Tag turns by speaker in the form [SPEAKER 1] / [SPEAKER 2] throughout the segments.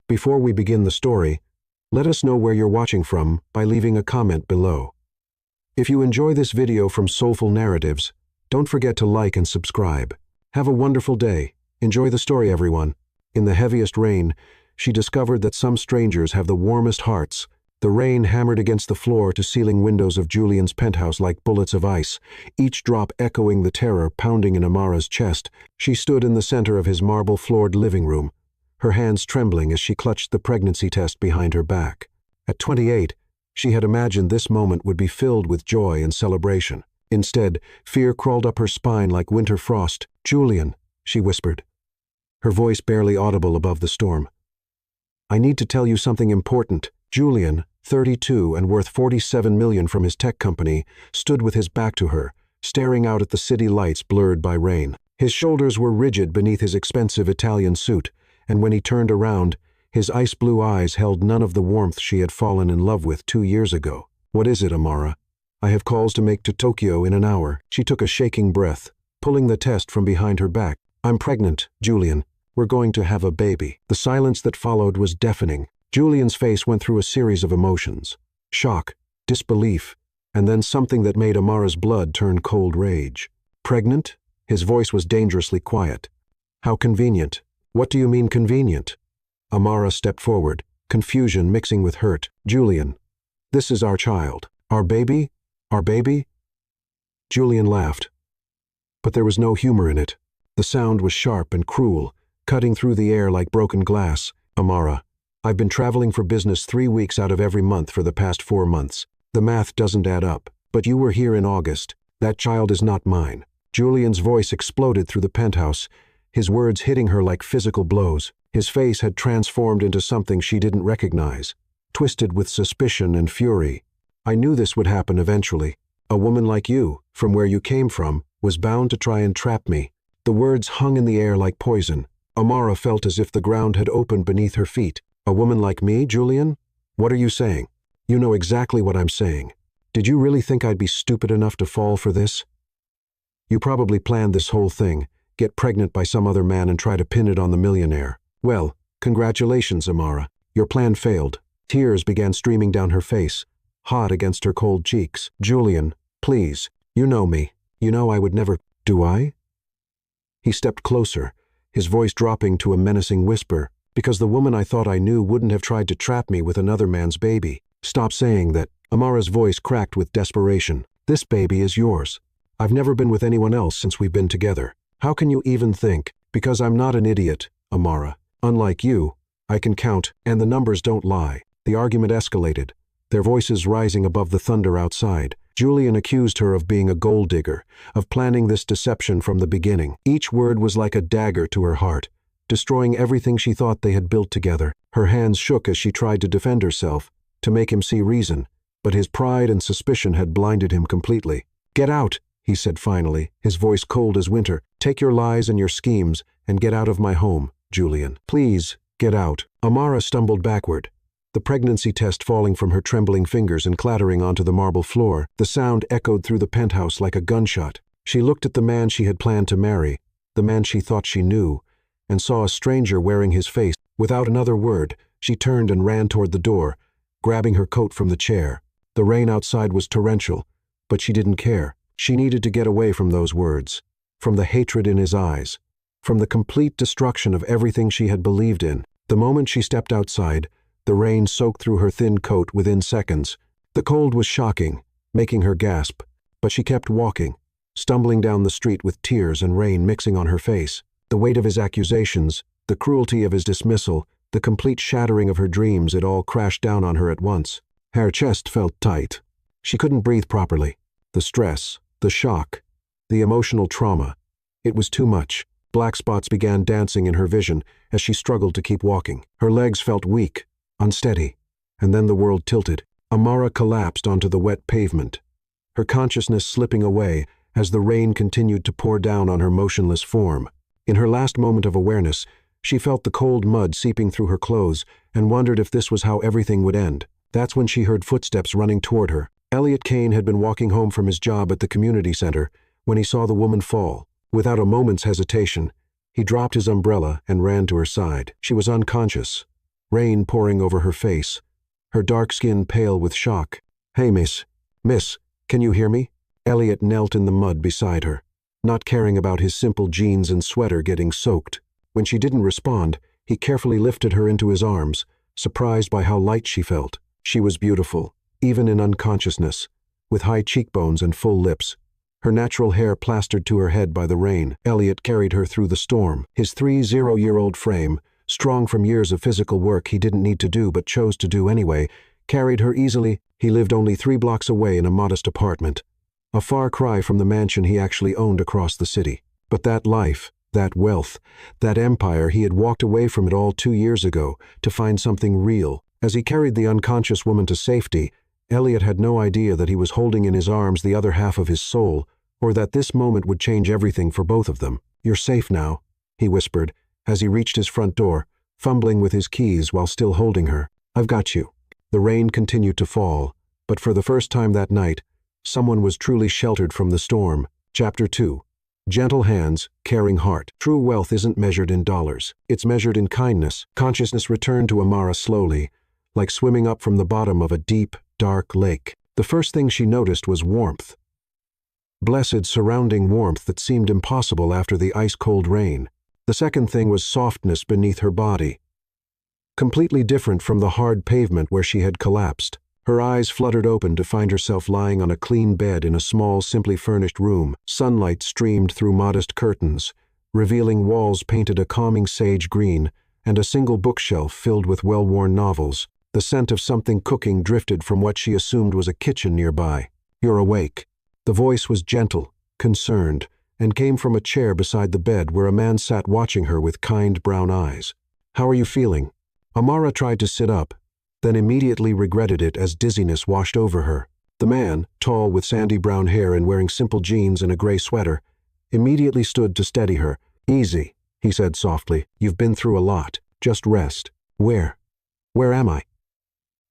[SPEAKER 1] Before we begin the story, let us know where you're watching from by leaving a comment below. If you enjoy this video from Soulful Narratives, don't forget to like and subscribe. Have a wonderful day. Enjoy the story, everyone. In the heaviest rain, she discovered that some strangers have the warmest hearts. The rain hammered against the floor-to-ceiling windows of Julian's penthouse like bullets of ice, each drop echoing the terror pounding in Amara's chest. She stood in the center of his marble-floored living room, her hands trembling as she clutched the pregnancy test behind her back. At 28, she had imagined this moment would be filled with joy and celebration. Instead, fear crawled up her spine like winter frost. "Julian," she whispered, her voice barely audible above the storm. "I need to tell you something important." Julian, 32 and worth $47 million from his tech company, stood with his back to her, staring out at the city lights blurred by rain. His shoulders were rigid beneath his expensive Italian suit, and when he turned around, his ice-blue eyes held none of the warmth she had fallen in love with 2 years ago. "What is it, Amara? I have calls to make to Tokyo in an hour." She took a shaking breath, pulling the test from behind her back. "I'm pregnant, Julian. We're going to have a baby." The silence that followed was deafening. Julian's face went through a series of emotions: shock, disbelief, and then something that made Amara's blood turn cold rage. "Pregnant?" His voice was dangerously quiet. "How convenient." "What do you mean convenient?" Amara stepped forward, confusion mixing with hurt. "Julian, this is our child. Our baby? Our baby?" Julian laughed, but there was no humor in it. The sound was sharp and cruel, cutting through the air like broken glass. "Amara, I've been traveling for business 3 weeks out of every month for the past 4 months. The math doesn't add up. But you were here in August. That child is not mine." Julian's voice exploded through the penthouse, his words hitting her like physical blows. His face had transformed into something she didn't recognize, twisted with suspicion and fury. "I knew this would happen eventually. A woman like you, from where you came from, was bound to try and trap me." The words hung in the air like poison. Amara felt as if the ground had opened beneath her feet. "A woman like me, Julian? What are you saying?" "You know exactly what I'm saying. Did you really think I'd be stupid enough to fall for this? You probably planned this whole thing, get pregnant by some other man and try to pin it on the millionaire. Well, congratulations, Amara. Your plan failed." Tears began streaming down her face, hot against her cold cheeks. "Julian, please, you know me. You know I would never—" "Do I?" He stepped closer, his voice dropping to a menacing whisper. "Because the woman I thought I knew wouldn't have tried to trap me with another man's baby." "Stop saying that." Amara's voice cracked with desperation. "This baby is yours. I've never been with anyone else since we've been together. How can you even think?" "Because I'm not an idiot, Amara. Unlike you, I can count, and the numbers don't lie." The argument escalated, their voices rising above the thunder outside. Julian accused her of being a gold digger, of planning this deception from the beginning. Each word was like a dagger to her heart, destroying everything she thought they had built together. Her hands shook as she tried to defend herself, to make him see reason, but his pride and suspicion had blinded him completely. "Get out," he said finally, his voice cold as winter. "Take your lies and your schemes and get out of my home, Julian. Please, get out." Amara stumbled backward, the pregnancy test falling from her trembling fingers and clattering onto the marble floor. The sound echoed through the penthouse like a gunshot. She looked at the man she had planned to marry, the man she thought she knew, and saw a stranger wearing his face. Without another word, she turned and ran toward the door, grabbing her coat from the chair. The rain outside was torrential, but she didn't care. She needed to get away from those words, from the hatred in his eyes, from the complete destruction of everything she had believed in. The moment she stepped outside, the rain soaked through her thin coat within seconds. The cold was shocking, making her gasp, but she kept walking, stumbling down the street with tears and rain mixing on her face. The weight of his accusations, the cruelty of his dismissal, the complete shattering of her dreams, it all crashed down on her at once. Her chest felt tight. She couldn't breathe properly. The stress, the shock, the emotional trauma. It was too much. Black spots began dancing in her vision as she struggled to keep walking. Her legs felt weak, unsteady, and then the world tilted. Amara collapsed onto the wet pavement, her consciousness slipping away as the rain continued to pour down on her motionless form. In her last moment of awareness, she felt the cold mud seeping through her clothes and wondered if this was how everything would end. That's when she heard footsteps running toward her. Elliot Kane had been walking home from his job at the community center when he saw the woman fall. Without a moment's hesitation, he dropped his umbrella and ran to her side. She was unconscious, rain pouring over her face, her dark skin pale with shock. "Hey, miss, can you hear me?" Elliot knelt in the mud beside her, not caring about his simple jeans and sweater getting soaked. When she didn't respond, he carefully lifted her into his arms, surprised by how light she felt. She was beautiful, even in unconsciousness, with high cheekbones and full lips. Her natural hair plastered to her head by the rain. Elliot carried her through the storm. His 30-year-old frame, strong from years of physical work he didn't need to do but chose to do anyway, carried her easily. He lived only 3 blocks away in a modest apartment, a far cry from the mansion he actually owned across the city. But that life, that wealth, that empire, he had walked away from it all 2 years ago to find something real. As he carried the unconscious woman to safety, Elliot had no idea that he was holding in his arms the other half of his soul, or that this moment would change everything for both of them. "You're safe now," he whispered, as he reached his front door, fumbling with his keys while still holding her. "I've got you." The rain continued to fall, but for the first time that night, someone was truly sheltered from the storm. Chapter 2. Gentle hands, caring heart. True wealth isn't measured in dollars. It's measured in kindness. Consciousness returned to Amara slowly, like swimming up from the bottom of a deep, dark lake. The first thing she noticed was warmth. Blessed surrounding warmth that seemed impossible after the ice-cold rain. The second thing was softness beneath her body, completely different from the hard pavement where she had collapsed. Her eyes fluttered open to find herself lying on a clean bed in a small, simply furnished room. Sunlight streamed through modest curtains, revealing walls painted a calming sage green, and a single bookshelf filled with well-worn novels. The scent of something cooking drifted from what she assumed was a kitchen nearby. "You're awake." The voice was gentle, concerned, and came from a chair beside the bed where a man sat watching her with kind brown eyes. "How are you feeling?" Amara tried to sit up, then immediately regretted it as dizziness washed over her. The man, tall with sandy brown hair and wearing simple jeans and a gray sweater, immediately stood to steady her. "Easy," he said softly. "You've been through a lot. Just rest." "Where am I?"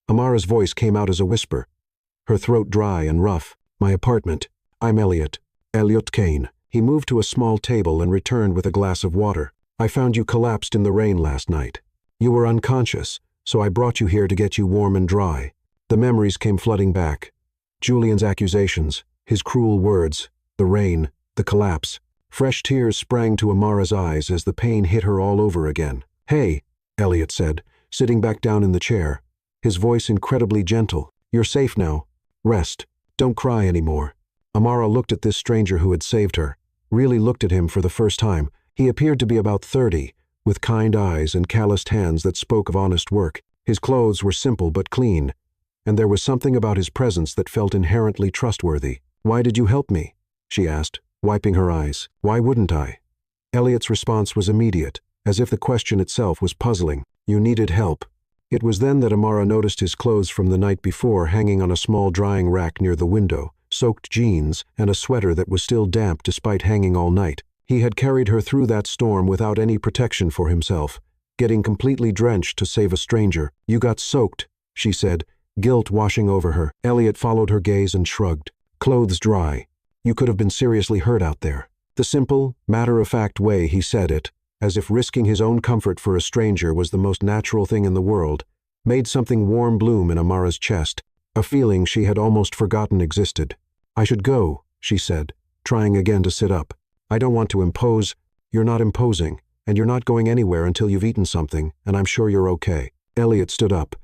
[SPEAKER 1] Amara's voice came out as a whisper, her throat dry and rough. "My apartment. I'm Elliot Kane." He moved to a small table and returned with a glass of water. "I found you collapsed in the rain last night. You were unconscious, so I brought you here to get you warm and dry." The memories came flooding back. Julian's accusations, his cruel words, the rain, the collapse. Fresh tears sprang to Amara's eyes as the pain hit her all over again. "Hey," Elliot said, sitting back down in the chair, his voice incredibly gentle. "You're safe now. Rest. Don't cry anymore." Amara looked at this stranger who had saved her, really looked at him for the first time. He appeared to be about 30, with kind eyes and calloused hands that spoke of honest work. His clothes were simple but clean, and there was something about his presence that felt inherently trustworthy. "Why did you help me?" she asked, wiping her eyes. "Why wouldn't I?" Elliot's response was immediate, as if the question itself was puzzling. "You needed help." It was then that Amara noticed his clothes from the night before hanging on a small drying rack near the window, soaked jeans, and a sweater that was still damp despite hanging all night. He had carried her through that storm without any protection for himself, getting completely drenched to save a stranger. "You got soaked," she said, guilt washing over her. Elliot followed her gaze and shrugged. "Clothes dry. You could have been seriously hurt out there." The simple, matter-of-fact way he said it, as if risking his own comfort for a stranger was the most natural thing in the world, made something warm bloom in Amara's chest, a feeling she had almost forgotten existed. "I should go," she said, trying again to sit up. "I don't want to impose." "You're not imposing, and you're not going anywhere until you've eaten something, and I'm sure you're okay." Elliot stood up,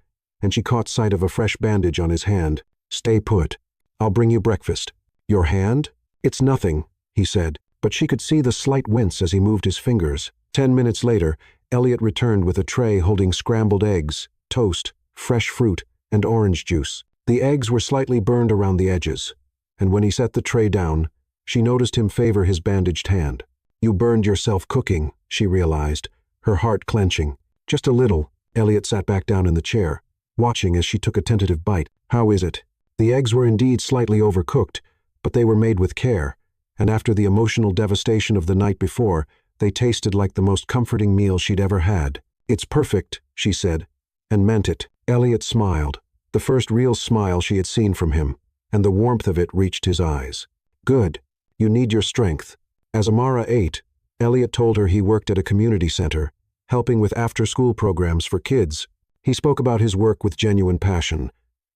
[SPEAKER 1] and she caught sight of a fresh bandage on his hand. "Stay put. I'll bring you breakfast." "Your hand?" "It's nothing," he said, but she could see the slight wince as he moved his fingers. 10 minutes later, Elliot returned with a tray holding scrambled eggs, toast, fresh fruit, and orange juice. The eggs were slightly burned around the edges, and when he set the tray down, she noticed him favor his bandaged hand. "You burned yourself cooking," she realized, her heart clenching. "Just a little." Elliot sat back down in the chair, watching as she took a tentative bite. "How is it?" The eggs were indeed slightly overcooked, but they were made with care, and after the emotional devastation of the night before, they tasted like the most comforting meal she'd ever had. "It's perfect," she said, and meant it. Elliot smiled, the first real smile she had seen from him, and the warmth of it reached his eyes. "Good. You need your strength." As Amara ate, Elliot told her he worked at a community center, helping with after-school programs for kids He spoke about his work with genuine passion,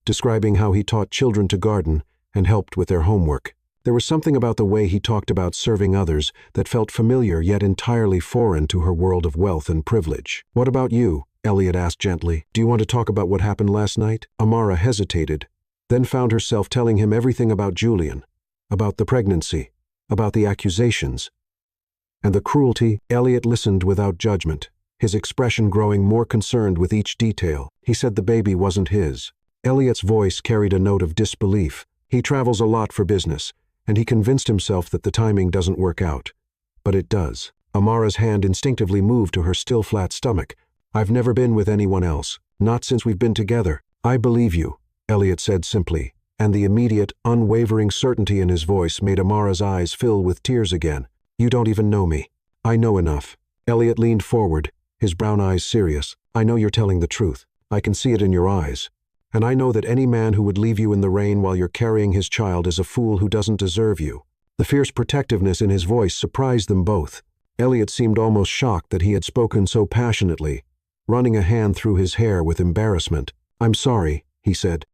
[SPEAKER 1] describing how he taught children to garden and helped with their homework. There was something about the way he talked about serving others that felt familiar yet entirely foreign to her world of wealth and privilege. "What about you?" Elliot asked gently. "Do you want to talk about what happened last night?" Amara hesitated, then found herself telling him everything about Julian, about the pregnancy, about the accusations, and the cruelty. Elliot listened without judgment, his expression growing more concerned with each detail. He said the baby wasn't his. Elliot's voice carried a note of disbelief. He travels a lot for business, and he convinced himself that the timing doesn't work out. But it does. Amara's hand instinctively moved to her still flat stomach. "I've never been with anyone else, not since we've been together." "I believe you," Elliot said simply, and the immediate, unwavering certainty in his voice made Amara's eyes fill with tears again. "You don't even know me." "I know enough." Elliot leaned forward, his brown eyes serious. "I know you're telling the truth. I can see it in your eyes. And I know that any man who would leave you in the rain while you're carrying his child is a fool who doesn't deserve you." The fierce protectiveness in his voice surprised them both. Elliot seemed almost shocked that he had spoken so passionately, running a hand through his hair with embarrassment. "I'm sorry," he said.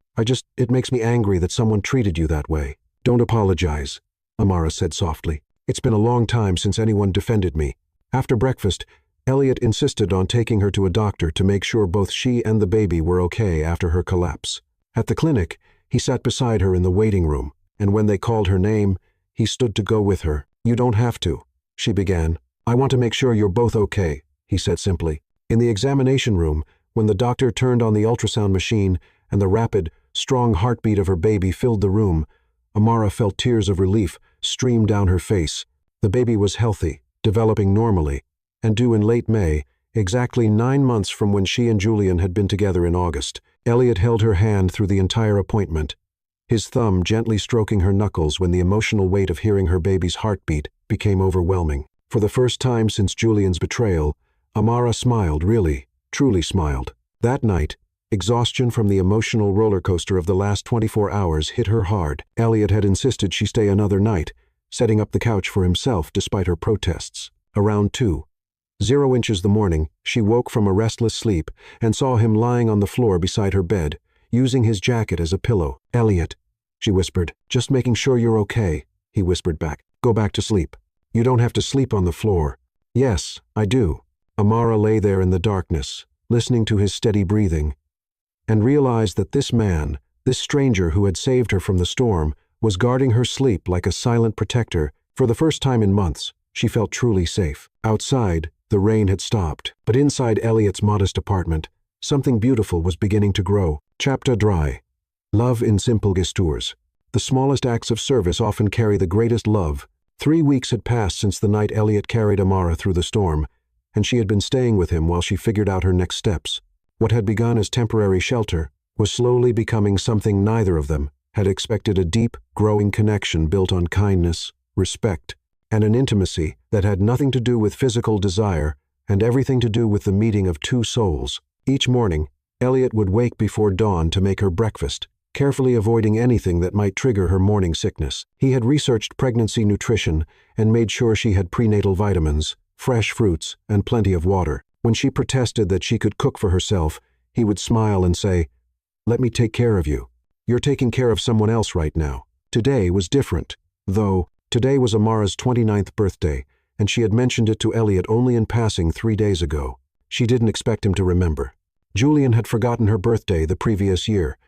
[SPEAKER 1] It makes me angry that someone treated you that way." "Don't apologize," Amara said softly. "It's been a long time since anyone defended me." After breakfast, Elliot insisted on taking her to a doctor to make sure both she and the baby were okay after her collapse. At the clinic, he sat beside her in the waiting room, and when they called her name, he stood to go with her. "You don't have to," she began. "I want to make sure you're both okay," he said simply. In the examination room, when the doctor turned on the ultrasound machine and the rapid, strong heartbeat of her baby filled the room, Amara felt tears of relief stream down her face. The baby was healthy, developing normally, and due in late May, exactly 9 months from when she and Julian had been together in August. Elliot held her hand through the entire appointment, his thumb gently stroking her knuckles when the emotional weight of hearing her baby's heartbeat became overwhelming. For the first time since Julian's betrayal, Amara smiled, really, truly smiled. That night, exhaustion from the emotional roller coaster of the last 24 hours hit her hard. Elliot had insisted she stay another night, setting up the couch for himself despite her protests. Around 2:00 the morning, she woke from a restless sleep and saw him lying on the floor beside her bed, using his jacket as a pillow. "Elliot," she whispered. "Just making sure you're okay," he whispered back. "Go back to sleep. You don't have to sleep on the floor." "Yes, I do." Amara lay there in the darkness, listening to his steady breathing, and realized that this man, this stranger who had saved her from the storm, was guarding her sleep like a silent protector. For the first time in months, she felt truly safe. Outside, the rain had stopped, but inside Elliot's modest apartment, something beautiful was beginning to grow. Chapter dry. Love in simple gestures. The smallest acts of service often carry the greatest love. 3 weeks had passed since the night Elliot carried Amara through the storm, and she had been staying with him while she figured out her next steps. What had begun as temporary shelter was slowly becoming something neither of them had expected: a deep, growing connection built on kindness, respect, and an intimacy that had nothing to do with physical desire and everything to do with the meeting of two souls. Each morning, Elliot would wake before dawn to make her breakfast, carefully avoiding anything that might trigger her morning sickness. He had researched pregnancy nutrition and made sure she had prenatal vitamins, fresh fruits, and plenty of water. When she protested that she could cook for herself, he would smile and say, "Let me take care of you. You're taking care of someone else right now." Today was different, though. Today was Amara's 29th birthday, and she had mentioned it to Elliot only in passing 3 days ago. She didn't expect him to remember. Julian had forgotten her birthday the previous year,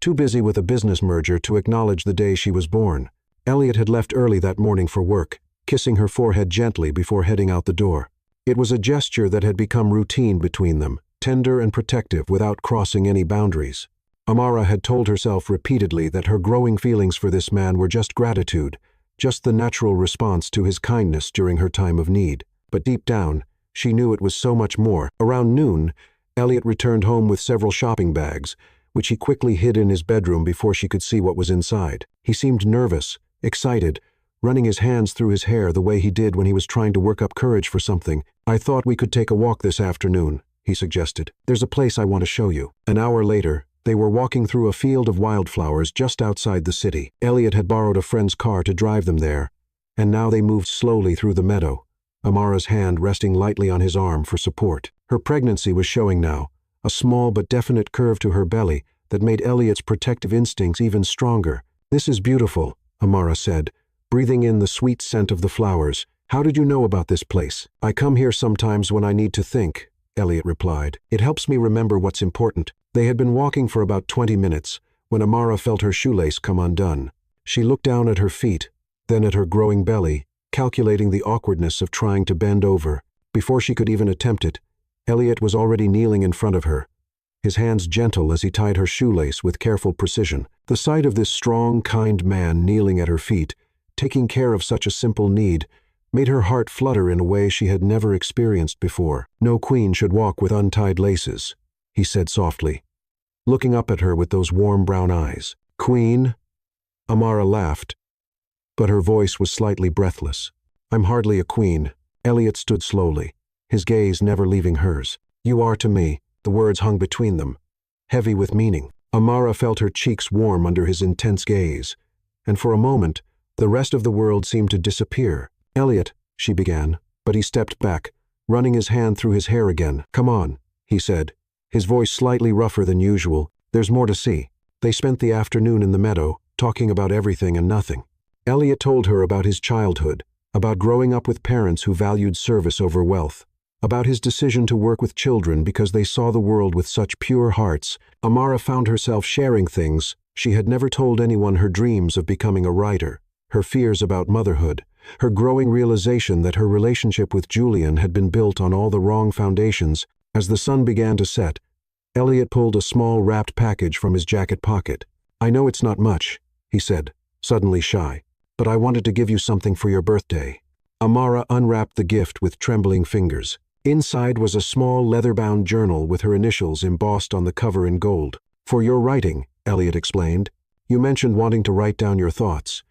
[SPEAKER 1] too busy with a business merger to acknowledge the day she was born. Elliot had left early that morning for work, kissing her forehead gently before heading out the door. It was a gesture that had become routine between them, tender and protective without crossing any boundaries. Amara had told herself repeatedly that her growing feelings for this man were just gratitude, just the natural response to his kindness during her time of need. But deep down, she knew it was so much more. Around noon, Elliot returned home with several shopping bags, which he quickly hid in his bedroom before she could see what was inside. He seemed nervous, excited, running his hands through his hair the way he did when he was trying to work up courage for something. "I thought we could take a walk this afternoon," he suggested. "There's a place I want to show you." An hour later, they were walking through a field of wildflowers just outside the city. Elliot had borrowed a friend's car to drive them there, and now they moved slowly through the meadow, Amara's hand resting lightly on his arm for support. Her pregnancy was showing now, a small but definite curve to her belly that made Elliot's protective instincts even stronger. "This is beautiful," Amara said, breathing in the sweet scent of the flowers. "How did you know about this place?" "I come here sometimes when I need to think," Elliot replied. "It helps me remember what's important." They had been walking for about 20 minutes when Amara felt her shoelace come undone. She looked down at her feet, then at her growing belly, calculating the awkwardness of trying to bend over. Before she could even attempt it, Elliot was already kneeling in front of her, his hands gentle as he tied her shoelace with careful precision. The sight of this strong, kind man kneeling at her feet, taking care of such a simple need, made her heart flutter in a way she had never experienced before. "No queen should walk with untied laces," he said softly, looking up at her with those warm brown eyes. "Queen?" Amara laughed, but her voice was slightly breathless. "I'm hardly a queen." Elliot stood slowly, his gaze never leaving hers. "You are to me." The words hung between them, heavy with meaning. Amara felt her cheeks warm under his intense gaze, and for a moment, the rest of the world seemed to disappear. "Elliot," she began, but he stepped back, running his hand through his hair again. "Come on," he said, his voice slightly rougher than usual. "There's more to see." They spent the afternoon in the meadow, talking about everything and nothing. Elliot told her about his childhood, about growing up with parents who valued service over wealth, about his decision to work with children because they saw the world with such pure hearts. Amara found herself sharing things she had never told anyone: her dreams of becoming a writer, her fears about motherhood, her growing realization that her relationship with Julian had been built on all the wrong foundations. As the sun began to set, Elliot pulled a small wrapped package from his jacket pocket. "I know it's not much," he said, suddenly shy, "but I wanted to give you something for your birthday." Amara unwrapped the gift with trembling fingers. Inside was a small leather-bound journal with her initials embossed on the cover in gold. "For your writing," Elliot explained. "You mentioned wanting to write down your thoughts.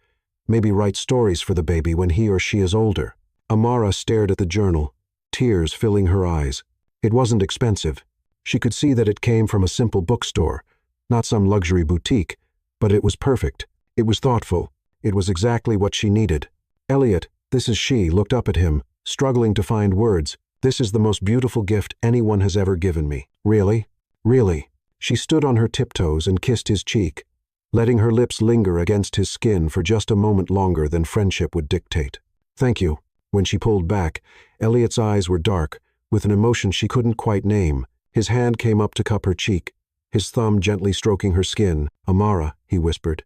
[SPEAKER 1] Maybe write stories for the baby when he or she is older." Amara stared at the journal, tears filling her eyes. It wasn't expensive. She could see that it came from a simple bookstore, not some luxury boutique, but it was perfect. It was thoughtful. It was exactly what she needed. "Elliot," this is she, looked up at him, struggling to find words. "This is the most beautiful gift anyone has ever given me." "Really? Really?" She stood on her tiptoes and kissed his cheek, letting her lips linger against his skin for just a moment longer than friendship would dictate. "Thank you." When she pulled back, Elliot's eyes were dark, with an emotion she couldn't quite name. His hand came up to cup her cheek, his thumb gently stroking her skin. "Amara," he whispered,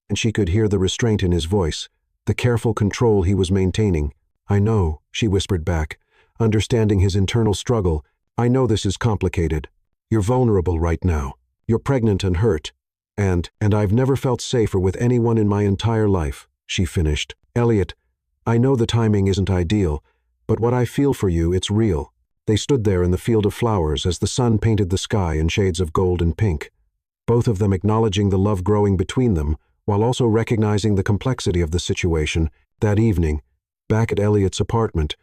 [SPEAKER 1] and she could hear the restraint in his voice, the careful control he was maintaining. "I know," she whispered back, understanding his internal struggle. "I know this is complicated. You're vulnerable right now. You're pregnant and hurt. And I've never felt safer with anyone in my entire life," she finished. "Elliot, I know the timing isn't ideal, but what I feel for you, it's real." They stood there in the field of flowers as the sun painted the sky in shades of gold and pink, both of them acknowledging the love growing between them, while also recognizing the complexity of the situation. That evening, back at Elliot's apartment,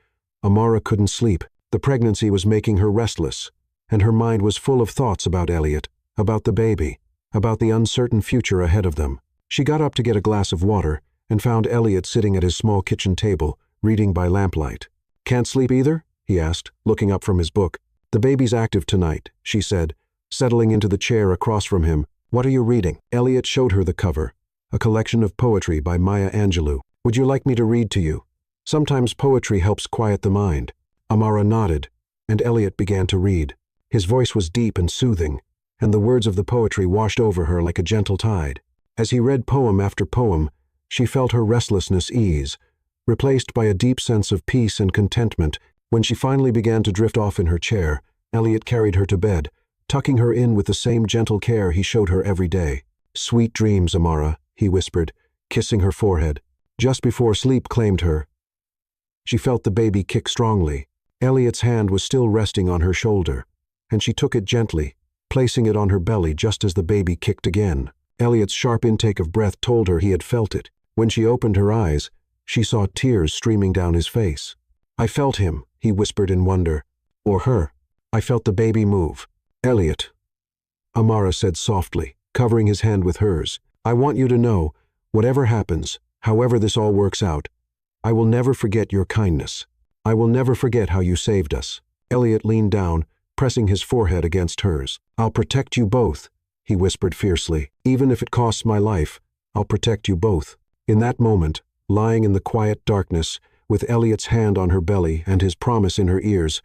[SPEAKER 1] Amara couldn't sleep. The pregnancy was making her restless, and her mind was full of thoughts about Elliot, about the baby, about the uncertain future ahead of them. She got up to get a glass of water and found Elliot sitting at his small kitchen table, reading by lamplight. "Can't sleep either?" he asked, looking up from his book. "The baby's active tonight," she said, settling into the chair across from him. "What are you reading?" Elliot showed her the cover, a collection of poetry by Maya Angelou. "Would you like me to read to you? Sometimes poetry helps quiet the mind." Amara nodded, and Elliot began to read. His voice was deep and soothing, and the words of the poetry washed over her like a gentle tide. As he read poem after poem, she felt her restlessness ease, replaced by a deep sense of peace and contentment. When she finally began to drift off in her chair, Elliot carried her to bed, tucking her in with the same gentle care he showed her every day. "Sweet dreams, Amara," he whispered, kissing her forehead. Just before sleep claimed her, she felt the baby kick strongly. Elliot's hand was still resting on her shoulder, and she took it gently, placing it on her belly just as the baby kicked again. Elliot's sharp intake of breath told her he had felt it. When she opened her eyes, she saw tears streaming down his face. "I felt him," he whispered in wonder. "Or her. I felt the baby move." "Elliot," Amara said softly, covering his hand with hers, "I want you to know, whatever happens, however this all works out, I will never forget your kindness. I will never forget how you saved us." Elliot leaned down, pressing his forehead against hers. "I'll protect you both," he whispered fiercely. "Even if it costs my life, I'll protect you both." In that moment, lying in the quiet darkness, with Elliot's hand on her belly and his promise in her ears,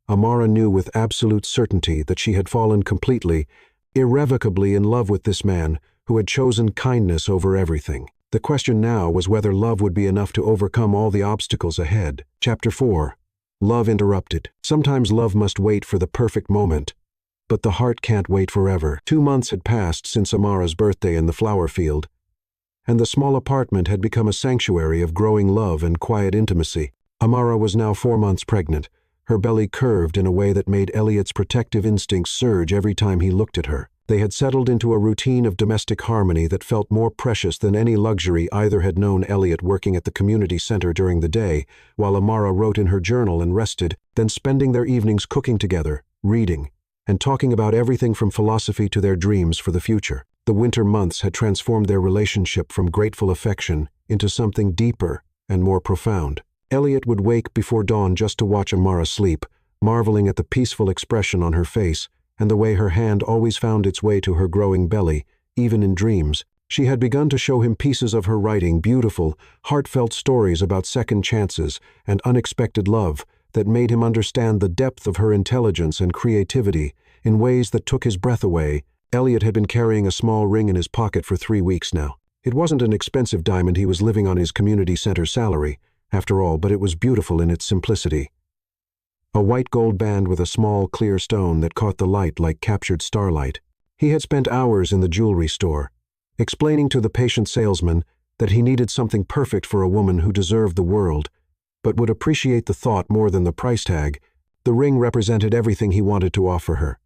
[SPEAKER 1] Amara knew with absolute certainty that she had fallen completely, irrevocably in love with this man who had chosen kindness over everything. The question now was whether love would be enough to overcome all the obstacles ahead. Chapter 4. Love Interrupted. Sometimes love must wait for the perfect moment, but the heart can't wait forever. 2 months had passed since Amara's birthday in the flower field, and the small apartment had become a sanctuary of growing love and quiet intimacy. Amara was now 4 months pregnant, her belly curved in a way that made Elliot's protective instincts surge every time he looked at her. They had settled into a routine of domestic harmony that felt more precious than any luxury either had known. Elliot working at the community center during the day, while Amara wrote in her journal and rested, then spending their evenings cooking together, reading, and talking about everything from philosophy to their dreams for the future. The winter months had transformed their relationship from grateful affection into something deeper and more profound. Elliot would wake before dawn just to watch Amara sleep, marveling at the peaceful expression on her face and the way her hand always found its way to her growing belly, even in dreams. She had begun to show him pieces of her writing, beautiful, heartfelt stories about second chances and unexpected love that made him understand the depth of her intelligence and creativity in ways that took his breath away. Elliot had been carrying a small ring in his pocket for 3 weeks now. It wasn't an expensive diamond, he was living on his community center salary, after all, but it was beautiful in its simplicity. A white gold band with a small, clear stone that caught the light like captured starlight. He had spent hours in the jewelry store, explaining to the patient salesman that he needed something perfect for a woman who deserved the world, but would appreciate the thought more than the price tag. The ring represented everything he wanted to offer her.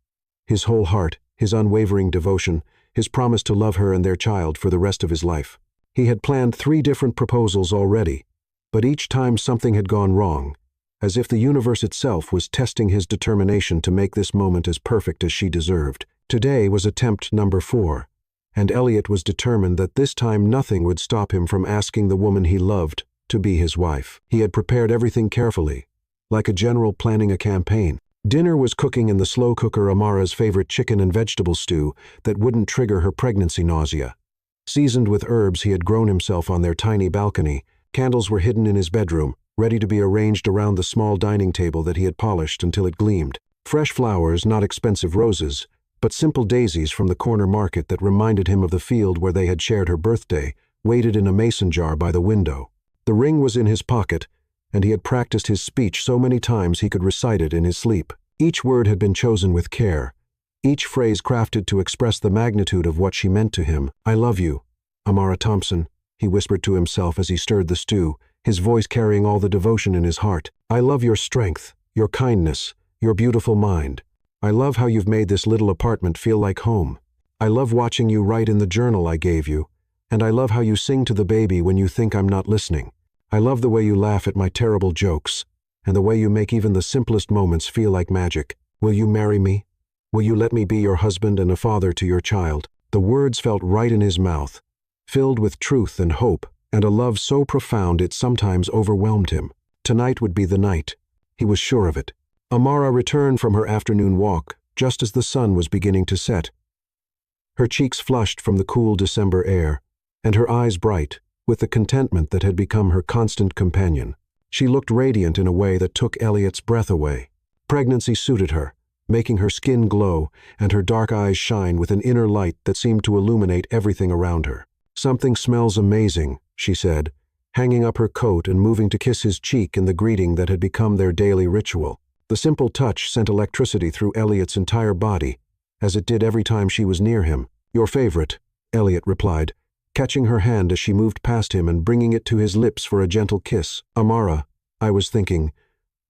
[SPEAKER 1] His whole heart, his unwavering devotion, his promise to love her and their child for the rest of his life. He had planned 3 different proposals already, but each time something had gone wrong, as if the universe itself was testing his determination to make this moment as perfect as she deserved. Today was attempt number 4, and Elliot was determined that this time nothing would stop him from asking the woman he loved to be his wife. He had prepared everything carefully, like a general planning a campaign. Dinner was cooking in the slow cooker, Amara's favorite chicken and vegetable stew that wouldn't trigger her pregnancy nausea. Seasoned with herbs he had grown himself on their tiny balcony, candles were hidden in his bedroom, ready to be arranged around the small dining table that he had polished until it gleamed. Fresh flowers, not expensive roses, but simple daisies from the corner market that reminded him of the field where they had shared her birthday, waited in a mason jar by the window. The ring was in his pocket, and he had practiced his speech so many times he could recite it in his sleep. Each word had been chosen with care, each phrase crafted to express the magnitude of what she meant to him. "I love you, Amara Thompson," he whispered to himself as he stirred the stew, his voice carrying all the devotion in his heart. "I love your strength, your kindness, your beautiful mind. I love how you've made this little apartment feel like home. I love watching you write in the journal I gave you, and I love how you sing to the baby when you think I'm not listening. I love the way you laugh at my terrible jokes, and the way you make even the simplest moments feel like magic. Will you marry me? Will you let me be your husband and a father to your child?" The words felt right in his mouth, filled with truth and hope, and a love so profound it sometimes overwhelmed him. Tonight would be the night. He was sure of it. Amara returned from her afternoon walk just as the sun was beginning to set. Her cheeks flushed from the cool December air, and her eyes bright with the contentment that had become her constant companion. She looked radiant in a way that took Elliot's breath away. Pregnancy suited her, making her skin glow and her dark eyes shine with an inner light that seemed to illuminate everything around her. "Something smells amazing," she said, hanging up her coat and moving to kiss his cheek in the greeting that had become their daily ritual. The simple touch sent electricity through Elliot's entire body, as it did every time she was near him. "Your favorite," Elliot replied, catching her hand as she moved past him and bringing it to his lips for a gentle kiss. "Amara, I was thinking,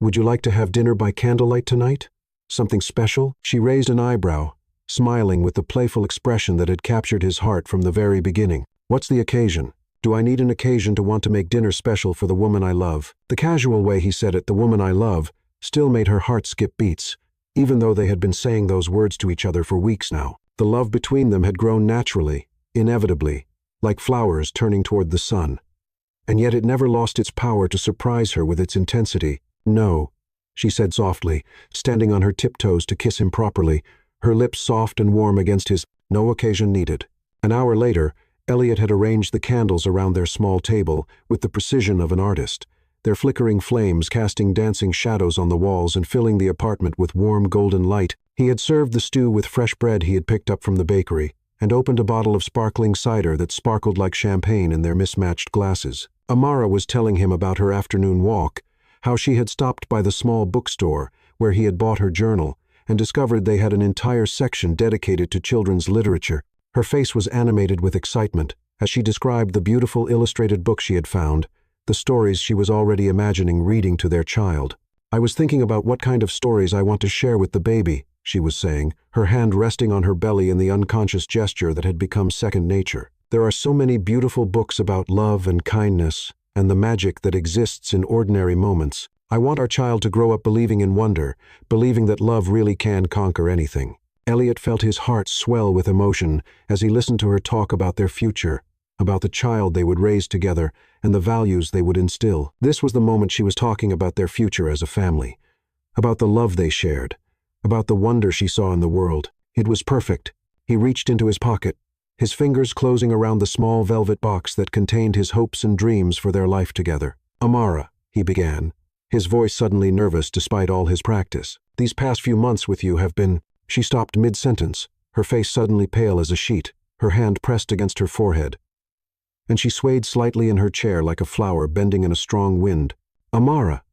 [SPEAKER 1] would you like to have dinner by candlelight tonight? Something special?" She raised an eyebrow, smiling with the playful expression that had captured his heart from the very beginning. "What's the occasion? Do I need an occasion to want to make dinner special for the woman I love?" The casual way he said it, "the woman I love," still made her heart skip beats, even though they had been saying those words to each other for weeks now. The love between them had grown naturally, inevitably, like flowers turning toward the sun. And yet it never lost its power to surprise her with its intensity. "No," she said softly, standing on her tiptoes to kiss him properly, her lips soft and warm against his. No occasion needed. An hour later, Elliot had arranged the candles around their small table with the precision of an artist, their flickering flames casting dancing shadows on the walls and filling the apartment with warm golden light. He had served the stew with fresh bread he had picked up from the bakery, and opened a bottle of sparkling cider that sparkled like champagne in their mismatched glasses. Amara was telling him about her afternoon walk, how she had stopped by the small bookstore where he had bought her journal, and discovered they had an entire section dedicated to children's literature. Her face was animated with excitement as she described the beautiful illustrated book she had found, the stories she was already imagining reading to their child. "I was thinking about what kind of stories I want to share with the baby," she was saying, her hand resting on her belly in the unconscious gesture that had become second nature. "There are so many beautiful books about love and kindness and the magic that exists in ordinary moments. I want our child to grow up believing in wonder, believing that love really can conquer anything." Elliot felt his heart swell with emotion as he listened to her talk about their future, about the child they would raise together and the values they would instill. This was the moment she was talking about their future as a family, about the love they shared, about the wonder she saw in the world. It was perfect. He reached into his pocket, his fingers closing around the small velvet box that contained his hopes and dreams for their life together. "Amara," he began, his voice suddenly nervous despite all his practice. "These past few months with you have been—" She stopped mid-sentence, her face suddenly pale as a sheet, her hand pressed against her forehead, and she swayed slightly in her chair like a flower bending in a strong wind. "Amara!"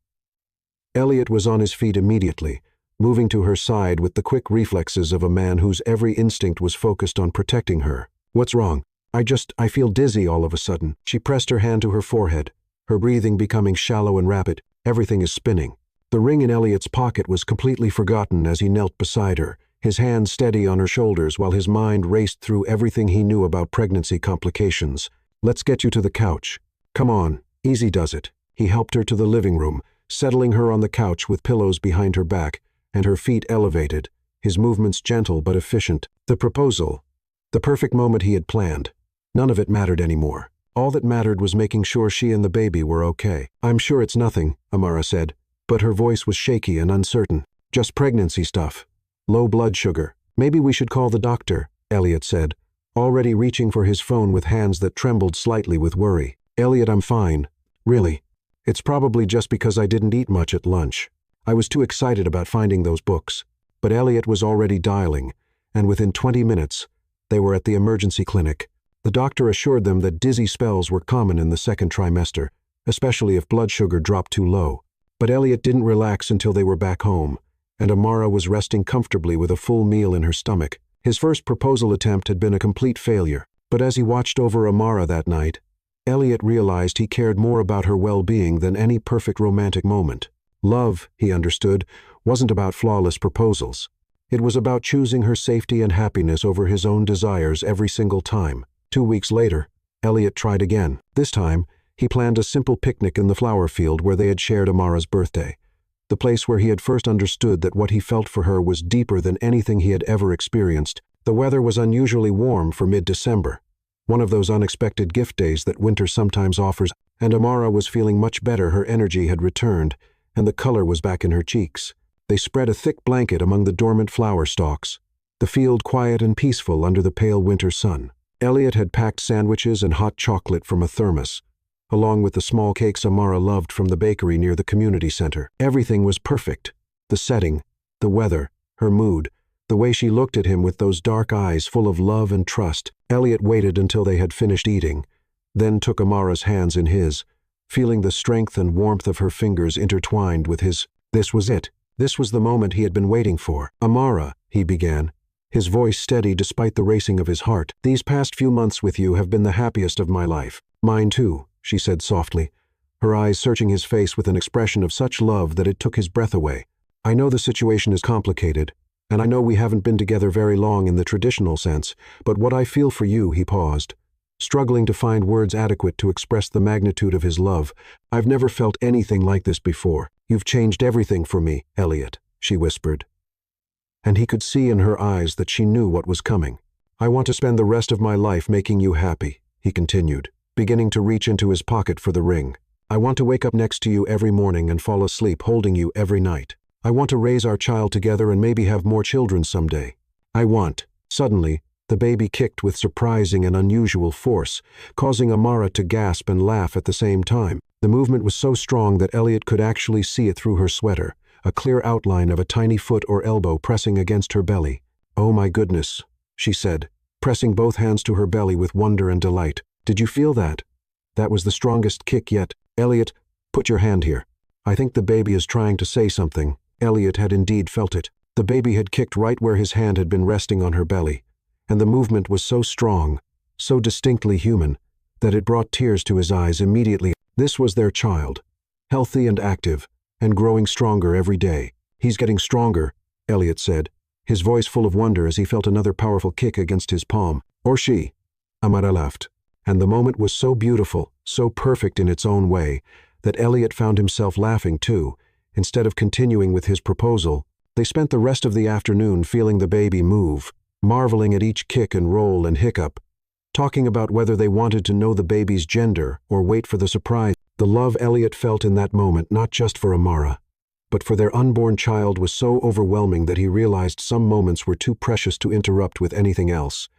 [SPEAKER 1] Elliot was on his feet immediately, moving to her side with the quick reflexes of a man whose every instinct was focused on protecting her. "What's wrong?" I feel dizzy all of a sudden." She pressed her hand to her forehead, her breathing becoming shallow and rapid. "Everything is spinning." The ring in Elliot's pocket was completely forgotten as he knelt beside her, his hand steady on her shoulders while his mind raced through everything he knew about pregnancy complications. "Let's get you to the couch. Come on, easy does it." He helped her to the living room, settling her on the couch with pillows behind her back and her feet elevated, his movements gentle but efficient. The proposal, the perfect moment he had planned. None of it mattered anymore. All that mattered was making sure she and the baby were okay. "I'm sure it's nothing," Amara said, but her voice was shaky and uncertain. "Just pregnancy stuff. Low blood sugar. Maybe we should call the doctor," Elliot said, already reaching for his phone with hands that trembled slightly with worry. "Elliot, I'm fine. Really. It's probably just because I didn't eat much at lunch. I was too excited about finding those books." But Elliot was already dialing, and within 20 minutes, they were at the emergency clinic. The doctor assured them that dizzy spells were common in the second trimester, especially if blood sugar dropped too low. But Elliot didn't relax until they were back home, and Amara was resting comfortably with a full meal in her stomach. His first proposal attempt had been a complete failure, but as he watched over Amara that night, Elliot realized he cared more about her well-being than any perfect romantic moment. Love, he understood, wasn't about flawless proposals. It was about choosing her safety and happiness over his own desires every single time. 2 weeks later, Elliot tried again. This time, he planned a simple picnic in the flower field where they had shared Amara's birthday, the place where he had first understood that what he felt for her was deeper than anything he had ever experienced. The weather was unusually warm for mid-December, one of those unexpected gift days that winter sometimes offers, and Amara was feeling much better. Her energy had returned, and the color was back in her cheeks. They spread a thick blanket among the dormant flower stalks, the field quiet and peaceful under the pale winter sun. Elliot had packed sandwiches and hot chocolate from a thermos, along with the small cakes Amara loved from the bakery near the community center. Everything was perfect. The setting, the weather, her mood, the way she looked at him with those dark eyes full of love and trust. Elliot waited until they had finished eating, then took Amara's hands in his, feeling the strength and warmth of her fingers intertwined with his. This was it. This was the moment he had been waiting for. "Amara," he began, his voice steady despite the racing of his heart. "These past few months with you have been the happiest of my life." "Mine too," she said softly, her eyes searching his face with an expression of such love that it took his breath away. "I know the situation is complicated, and I know we haven't been together very long in the traditional sense, but what I feel for you," he paused, struggling to find words adequate to express the magnitude of his love. "I've never felt anything like this before. You've changed everything for me, Elliot," she whispered. And he could see in her eyes that she knew what was coming. "I want to spend the rest of my life making you happy," he continued, beginning to reach into his pocket for the ring. I want to wake up next to you every morning and fall asleep holding you every night. I want to raise our child together and maybe have more children someday. I want. Suddenly, the baby kicked with surprising and unusual force, causing Amara to gasp and laugh at the same time. The movement was so strong that Elliot could actually see it through her sweater, a clear outline of a tiny foot or elbow pressing against her belly. "Oh my goodness," she said, pressing both hands to her belly with wonder and delight. "Did you feel that? That was the strongest kick yet." "Elliot, put your hand here. I think the baby is trying to say something." Elliot had indeed felt it. The baby had kicked right where his hand had been resting on her belly, and the movement was so strong, so distinctly human, that it brought tears to his eyes immediately. This was their child, healthy and active, and growing stronger every day. "He's getting stronger," Elliot said, his voice full of wonder as he felt another powerful kick against his palm. "Or she," Amara laughed. And the moment was so beautiful, so perfect in its own way, that Elliot found himself laughing too, instead of continuing with his proposal. They spent the rest of the afternoon feeling the baby move, marveling at each kick and roll and hiccup, talking about whether they wanted to know the baby's gender or wait for the surprise. The love Elliot felt in that moment, not just for Amara, but for their unborn child, was so overwhelming that he realized some moments were too precious to interrupt with anything else,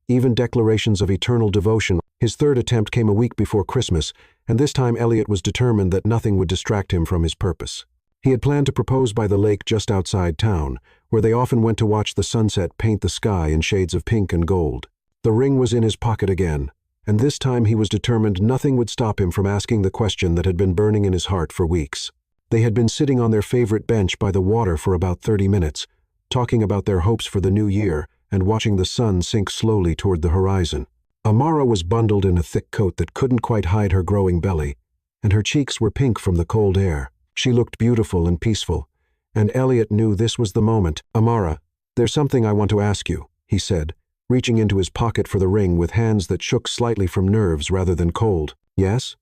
[SPEAKER 1] even declarations of eternal devotion. His third attempt came a week before Christmas, and this time Elliot was determined that nothing would distract him from his purpose. He had planned to propose by the lake just outside town, where they often went to watch the sunset paint the sky in shades of pink and gold. The ring was in his pocket again, and this time he was determined nothing would stop him from asking the question that had been burning in his heart for weeks. They had been sitting on their favorite bench by the water for about 30 minutes, talking about their hopes for the new year and watching the sun sink slowly toward the horizon. Amara was bundled in a thick coat that couldn't quite hide her growing belly, and her cheeks were pink from the cold air. She looked beautiful and peaceful, and Elliot knew this was the moment. "Amara, there's something I want to ask you," he said, reaching into his pocket for the ring with hands that shook slightly from nerves rather than cold. "Yes?"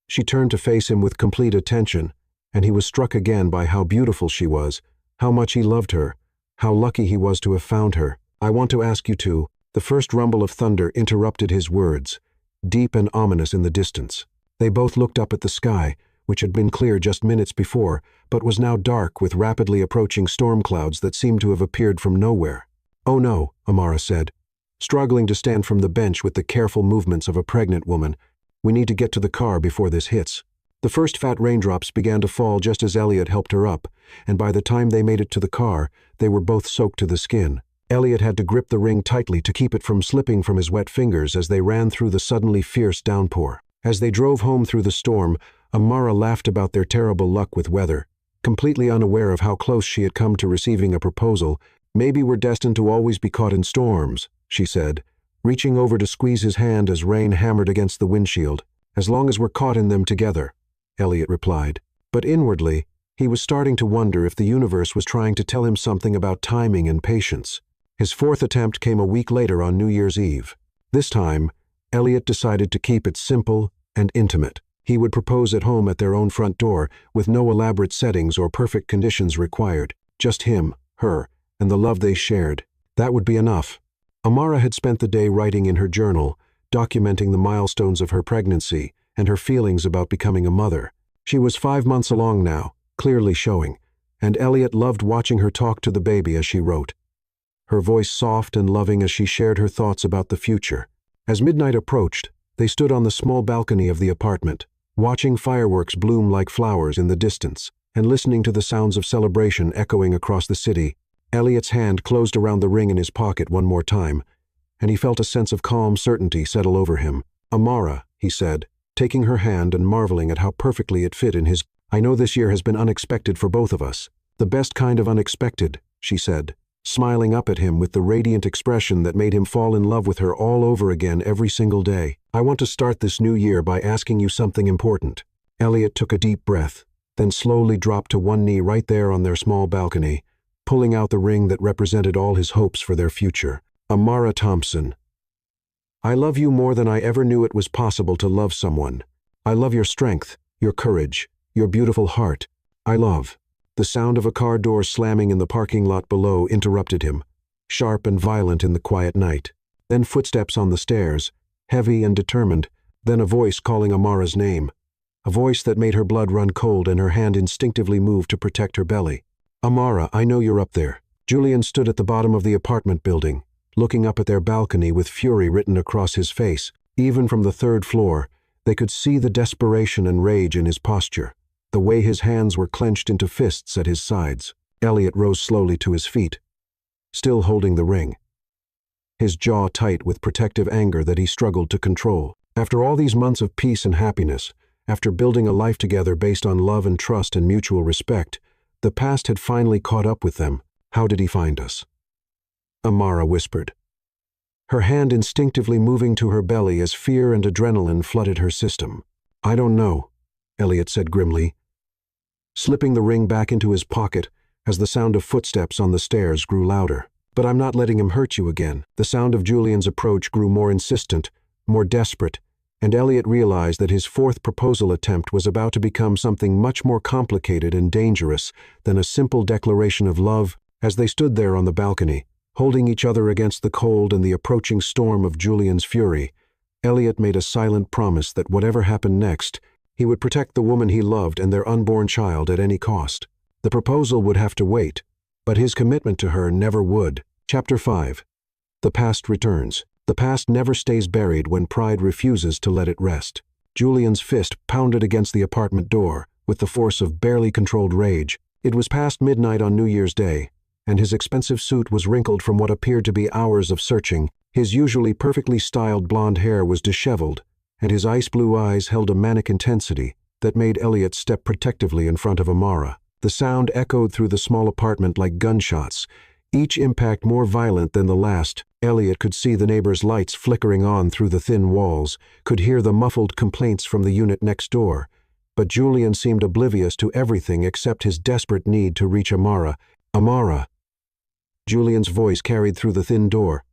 [SPEAKER 1] She turned to face him with complete attention, and he was struck again by how beautiful she was, how much he loved her, how lucky he was to have found her. "I want to ask you to." The first rumble of thunder interrupted his words, deep and ominous in the distance. They both looked up at the sky, which had been clear just minutes before, but was now dark with rapidly approaching storm clouds that seemed to have appeared from nowhere. "Oh no," Amara said, struggling to stand from the bench with the careful movements of a pregnant woman. "We need to get to the car before this hits." The first fat raindrops began to fall just as Elliot helped her up, and by the time they made it to the car, they were both soaked to the skin. Elliot had to grip the ring tightly to keep it from slipping from his wet fingers as they ran through the suddenly fierce downpour. As they drove home through the storm, Amara laughed about their terrible luck with weather, completely unaware of how close she had come to receiving a proposal. "Maybe we're destined to always be caught in storms," she said, reaching over to squeeze his hand as rain hammered against the windshield. "As long as we're caught in them together," Elliot replied. But inwardly, he was starting to wonder if the universe was trying to tell him something about timing and patience. His fourth attempt came a week later on New Year's Eve. This time, Elliot decided to keep it simple and intimate. He would propose at home at their own front door, with no elaborate settings or perfect conditions required. Just him, her, and the love they shared. That would be enough. Amara had spent the day writing in her journal, documenting the milestones of her pregnancy and her feelings about becoming a mother. She was 5 months along now, clearly showing, and Elliot loved watching her talk to the baby as she wrote, her voice soft and loving as she shared her thoughts about the future. As midnight approached, they stood on the small balcony of the apartment, watching fireworks bloom like flowers in the distance, and listening to the sounds of celebration echoing across the city. Elliot's hand closed around the ring in his pocket one more time, and he felt a sense of calm certainty settle over him. "Amara," he said, taking her hand and marveling at how perfectly it fit in his. "I know this year has been unexpected for both of us. The best kind of unexpected," she said, smiling up at him with the radiant expression that made him fall in love with her all over again every single day. "I want to start this new year by asking you something important." Elliot took a deep breath, then slowly dropped to one knee right there on their small balcony, pulling out the ring that represented all his hopes for their future. "Amara Thompson, I love you more than I ever knew it was possible to love someone. I love your strength, your courage, your beautiful heart. I love." The sound of a car door slamming in the parking lot below interrupted him, sharp and violent in the quiet night. Then footsteps on the stairs, heavy and determined, then a voice calling Amara's name. a voice that made her blood run cold and her hand instinctively moved to protect her belly. "Amara, I know you're up there." Julian stood at the bottom of the apartment building, looking up at their balcony with fury written across his face. Even from the third floor, they could see the desperation and rage in his posture, the way his hands were clenched into fists at his sides. Elliot rose slowly to his feet, still holding the ring, his jaw tight with protective anger that he struggled to control. After all these months of peace and happiness, after building a life together based on love and trust and mutual respect, the past had finally caught up with them. "How did he find us?" Amara whispered, her hand instinctively moving to her belly as fear and adrenaline flooded her system. "I don't know," Elliot said grimly, slipping the ring back into his pocket as the sound of footsteps on the stairs grew louder. "But I'm not letting him hurt you again." The sound of Julian's approach grew more insistent, more desperate, and Elliot realized that his fourth proposal attempt was about to become something much more complicated and dangerous than a simple declaration of love. As they stood there on the balcony, holding each other against the cold and the approaching storm of Julian's fury, Elliot made a silent promise that whatever happened next, he would protect the woman he loved and their unborn child at any cost. The proposal would have to wait, but his commitment to her never would. Chapter 5. The past returns. The past never stays buried when pride refuses to let it rest. Julian's fist pounded against the apartment door with the force of barely controlled rage. It was past midnight on New Year's Day, and his expensive suit was wrinkled from what appeared to be hours of searching. His usually perfectly styled blonde hair was disheveled, and his ice-blue eyes held a manic intensity that made Elliot step protectively in front of Amara. The sound echoed through the small apartment like gunshots, each impact more violent than the last. Elliot could see the neighbors' lights flickering on through the thin walls, could hear the muffled complaints from the unit next door. But Julian seemed oblivious to everything except his desperate need to reach Amara. "Amara!" Julian's voice carried through the thin door,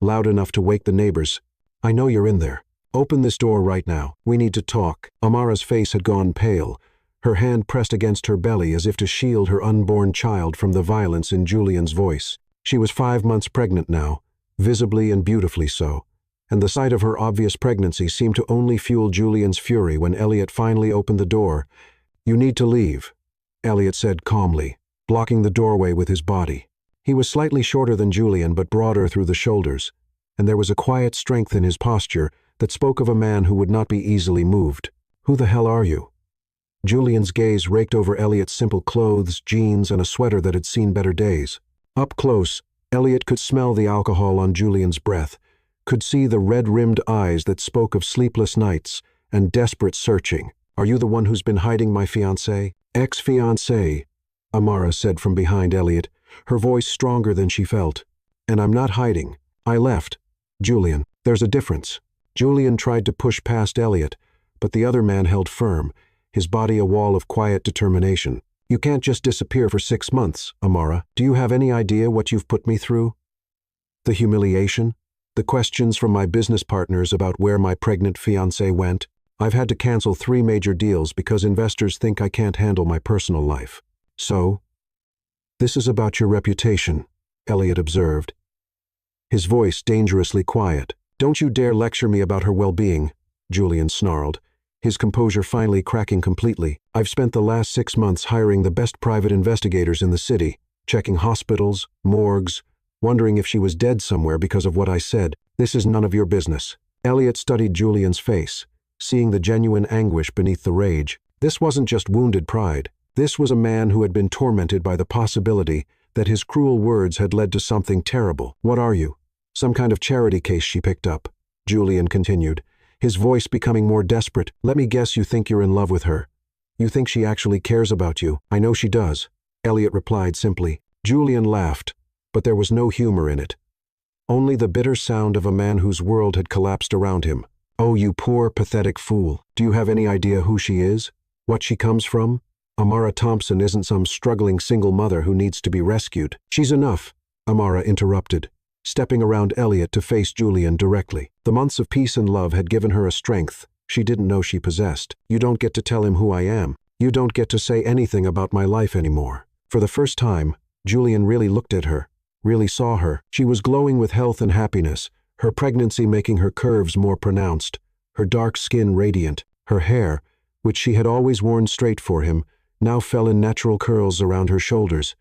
[SPEAKER 1] loud enough to wake the neighbors. "I know you're in there. Open this door right now. We need to talk." Amara's face had gone pale, her hand pressed against her belly as if to shield her unborn child from the violence in Julian's voice. She was 5 months pregnant now, visibly and beautifully so, and the sight of her obvious pregnancy seemed to only fuel Julian's fury when Elliot finally opened the door. "You need to leave," Elliot said calmly, blocking the doorway with his body. He was slightly shorter than Julian but broader through the shoulders, and there was a quiet strength in his posture that spoke of a man who would not be easily moved. "Who the hell are you?" Julian's gaze raked over Elliot's simple clothes, jeans, and a sweater that had seen better days. Up close, Elliot could smell the alcohol on Julian's breath, could see the red-rimmed eyes that spoke of sleepless nights and desperate searching. "Are you the one who's been hiding my fiancé?" "Ex-fiancé," Amara said from behind Elliot, her voice stronger than she felt. "And I'm not hiding. I left. Julian, there's a difference." Julian tried to push past Elliot, but the other man held firm, his body a wall of quiet determination. "You can't just disappear for 6 months, Amara. Do you have any idea what you've put me through? The humiliation, the questions from my business partners about where my pregnant fiancé went. I've had to cancel 3 major deals because investors think I can't handle my personal life. So, this is about your reputation," Elliot observed, his voice dangerously quiet. "Don't you dare lecture me about her well-being," Julian snarled, his composure finally cracking completely. "I've spent the last 6 months hiring the best private investigators in the city, checking hospitals, morgues, wondering if she was dead somewhere because of what I said. This is none of your business." Elliot studied Julian's face, seeing the genuine anguish beneath the rage. This wasn't just wounded pride. This was a man who had been tormented by the possibility that his cruel words had led to something terrible. "What are you? Some kind of charity case she picked up?" Julian continued, his voice becoming more desperate. "Let me guess you think you're in love with her. You think she actually cares about you." "I know she does," Elliot replied simply. Julian laughed, but there was no humor in it. Only the bitter sound of a man whose world had collapsed around him. "Oh, you poor, pathetic fool. Do you have any idea who she is? What she comes from? Amara Thompson isn't some struggling single mother who needs to be rescued." "She's enough," Amara interrupted, stepping around Elliot to face Julian directly. The months of peace and love had given her a strength she didn't know she possessed. "You don't get to tell him who I am. You don't get to say anything about my life anymore." For the first time, Julian really looked at her, really saw her. She was glowing with health and happiness, her pregnancy making her curves more pronounced, her dark skin radiant, her hair, which she had always worn straight for him, now fell in natural curls around her shoulders,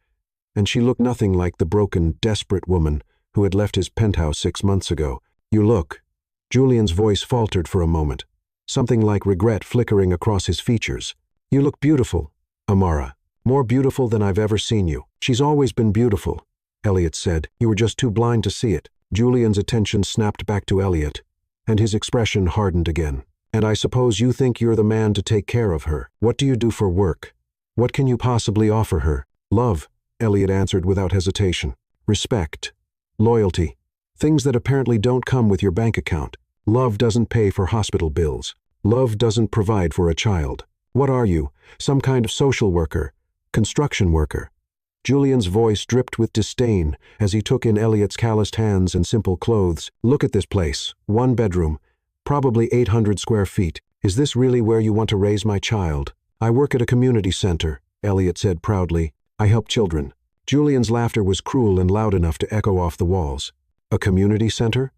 [SPEAKER 1] and she looked nothing like the broken, desperate woman who had left his penthouse 6 months ago. "You look." Julian's voice faltered for a moment, something like regret flickering across his features. "You look beautiful, Amara. More beautiful than I've ever seen you." "She's always been beautiful," Elliot said. "You were just too blind to see it." Julian's attention snapped back to Elliot, and his expression hardened again. "And I suppose you think you're the man to take care of her. What do you do for work? What can you possibly offer her?" "Love," Elliot answered without hesitation. "Respect. Loyalty. Things that apparently don't come with your bank account. Love doesn't pay for hospital bills. Love doesn't provide for a child. What are you? Some kind of social worker? Construction worker?" Julian's voice dripped with disdain as he took in Elliot's calloused hands and simple clothes. "Look at this place. 1 bedroom. Probably 800 square feet. Is this really where you want to raise my child?" "I work at a community center," Elliot said proudly. "I help children." Julian's laughter was cruel and loud enough to echo off the walls. "A community center?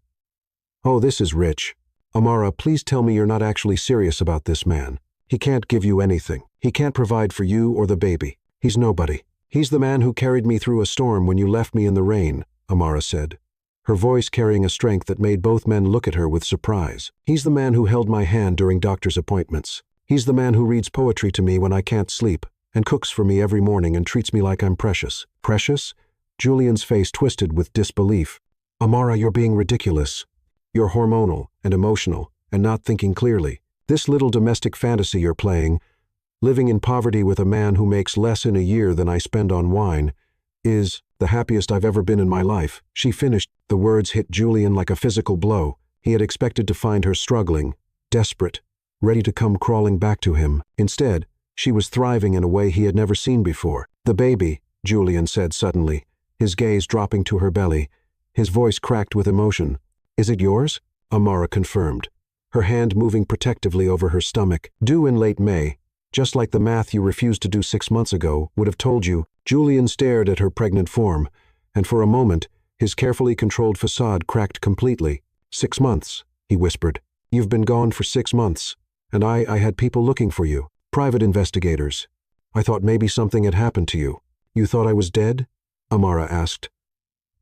[SPEAKER 1] Oh, this is rich. Amara, please tell me you're not actually serious about this man. He can't give you anything. He can't provide for you or the baby. He's nobody." "He's the man who carried me through a storm when you left me in the rain," Amara said, her voice carrying a strength that made both men look at her with surprise. "He's the man who held my hand during doctor's appointments. He's the man who reads poetry to me when I can't sleep, and cooks for me every morning and treats me like I'm precious." "Precious?" Julian's face twisted with disbelief. "Amara, you're being ridiculous. You're hormonal and emotional and not thinking clearly. This little domestic fantasy you're playing, living in poverty with a man who makes less in a year than I spend on wine, is the happiest I've ever been in my life." She finished. The words hit Julian like a physical blow. He had expected to find her struggling, desperate, ready to come crawling back to him. Instead, she was thriving in a way he had never seen before. "The baby," Julian said suddenly, his gaze dropping to her belly, his voice cracked with emotion. "Is it yours?" Amara confirmed, her hand moving protectively over her stomach. "Due in late May. Just like the math you refused to do 6 months ago would have told you." Julian stared at her pregnant form, and for a moment, his carefully controlled facade cracked completely. "6 months," he whispered. "You've been gone for 6 months, and I had people looking for you. Private investigators. I thought maybe something had happened to you." "You thought I was dead?" Amara asked,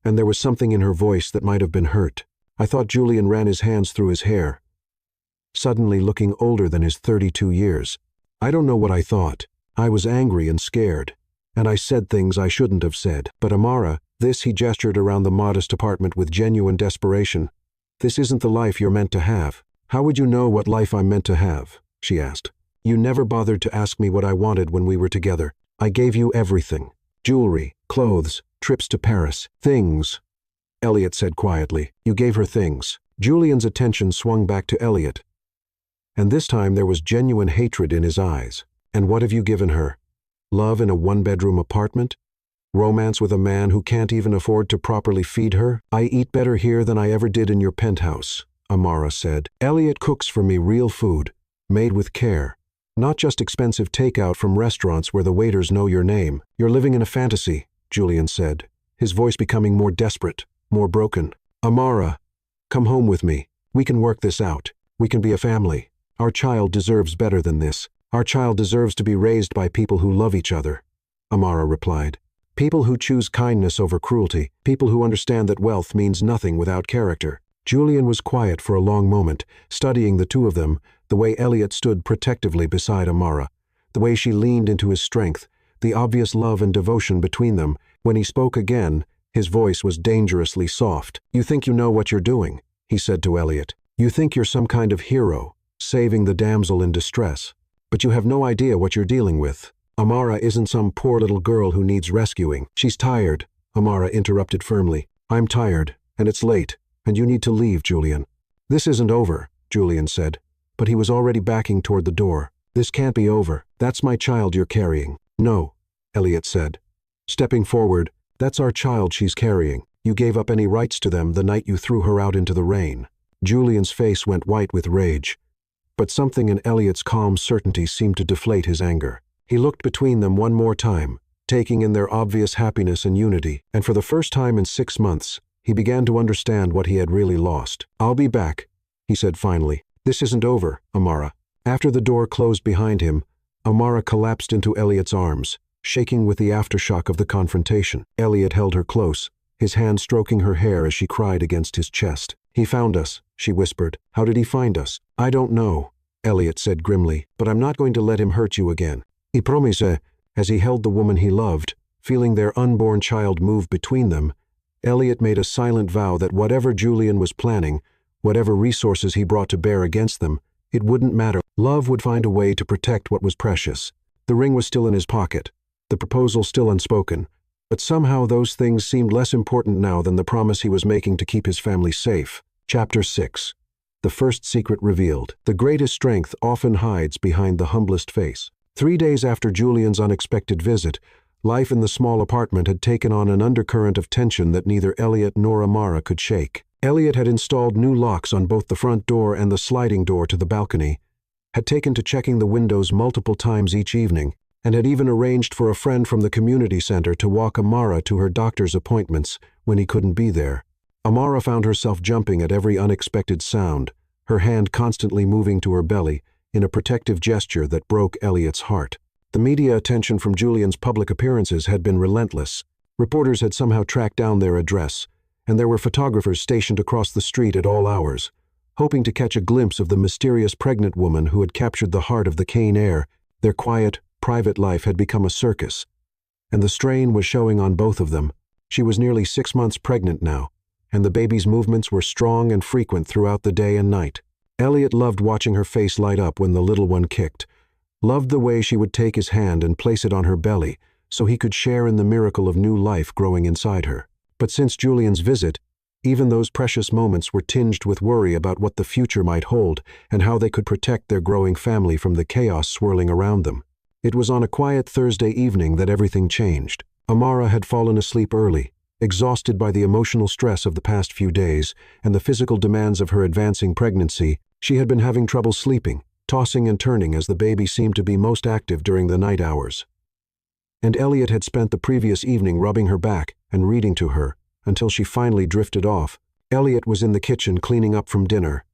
[SPEAKER 1] and there was something in her voice that might have been hurt. "I thought." Julian ran his hands through his hair, suddenly looking older than his 32 years. "I don't know what I thought. I was angry and scared, and I said things I shouldn't have said. But Amara," he gestured around the modest apartment with genuine desperation, "this isn't the life you're meant to have." "How would you know what life I'm meant to have?" she asked. "You never bothered to ask me what I wanted when we were together. I gave you everything. Jewelry, clothes, trips to Paris, things," Elliot said quietly. "You gave her things." Julian's attention swung back to Elliot, and this time there was genuine hatred in his eyes. "And what have you given her? Love in a 1-bedroom apartment? Romance with a man who can't even afford to properly feed her?" "I eat better here than I ever did in your penthouse," Amara said. "Elliot cooks for me real food, made with care. Not just expensive takeout from restaurants where the waiters know your name." "You're living in a fantasy," Julian said, his voice becoming more desperate, more broken. "Amara, come home with me. We can work this out. We can be a family. Our child deserves better than this. Our child deserves to be raised by people who love each other," Amara replied. "People who choose kindness over cruelty. People who understand that wealth means nothing without character." Julian was quiet for a long moment, studying the two of them, the way Elliot stood protectively beside Amara, the way she leaned into his strength, the obvious love and devotion between them. When he spoke again, his voice was dangerously soft. "You think you know what you're doing," he said to Elliot. "You think you're some kind of hero, saving the damsel in distress. But you have no idea what you're dealing with. Amara isn't some poor little girl who needs rescuing." "She's tired," Amara interrupted firmly. "I'm tired, and it's late, and you need to leave, Julian." "This isn't over," Julian said, but he was already backing toward the door. "This can't be over. That's my child you're carrying." "No," Elliot said, stepping forward. "That's our child she's carrying. You gave up any rights to them the night you threw her out into the rain." Julian's face went white with rage, but something in Elliot's calm certainty seemed to deflate his anger. He looked between them one more time, taking in their obvious happiness and unity, and for the first time in 6 months, he began to understand what he had really lost. "I'll be back," he said finally. "This isn't over, Amara. After the door closed behind him, Amara collapsed into Elliot's arms, shaking with the aftershock of the confrontation. Elliot held her close, his hand stroking her hair as she cried against his chest. "He found us," she whispered. "How did he find us?" "I don't know," Elliot said grimly, "but I'm not going to let him hurt you again." He promised, as he held the woman he loved, feeling their unborn child move between them. Elliot made a silent vow that whatever Julian was planning, whatever resources he brought to bear against them, it wouldn't matter. Love would find a way to protect what was precious. The ring was still in his pocket, the proposal still unspoken, but somehow those things seemed less important now than the promise he was making to keep his family safe. Chapter 6. The first secret revealed. The greatest strength often hides behind the humblest face. 3 days after Julian's unexpected visit, life in the small apartment had taken on an undercurrent of tension that neither Elliot nor Amara could shake. Elliot had installed new locks on both the front door and the sliding door to the balcony, had taken to checking the windows multiple times each evening, and had even arranged for a friend from the community center to walk Amara to her doctor's appointments when he couldn't be there. Amara found herself jumping at every unexpected sound, her hand constantly moving to her belly in a protective gesture that broke Elliot's heart. The media attention from Julian's public appearances had been relentless. Reporters had somehow tracked down their address, and there were photographers stationed across the street at all hours, hoping to catch a glimpse of the mysterious pregnant woman who had captured the heart of the Kane heir. Their quiet, private life had become a circus, and the strain was showing on both of them. She was nearly 6 months pregnant now, and the baby's movements were strong and frequent throughout the day and night. Elliot loved watching her face light up when the little one kicked, loved the way she would take his hand and place it on her belly so he could share in the miracle of new life growing inside her. But since Julian's visit, even those precious moments were tinged with worry about what the future might hold and how they could protect their growing family from the chaos swirling around them. It was on a quiet Thursday evening that everything changed. Amara had fallen asleep early, exhausted by the emotional stress of the past few days and the physical demands of her advancing pregnancy. She had been having trouble sleeping, tossing and turning as the baby seemed to be most active during the night hours. And Elliot had spent the previous evening rubbing her back and reading to her until she finally drifted off. Elliot was in the kitchen cleaning up from dinner,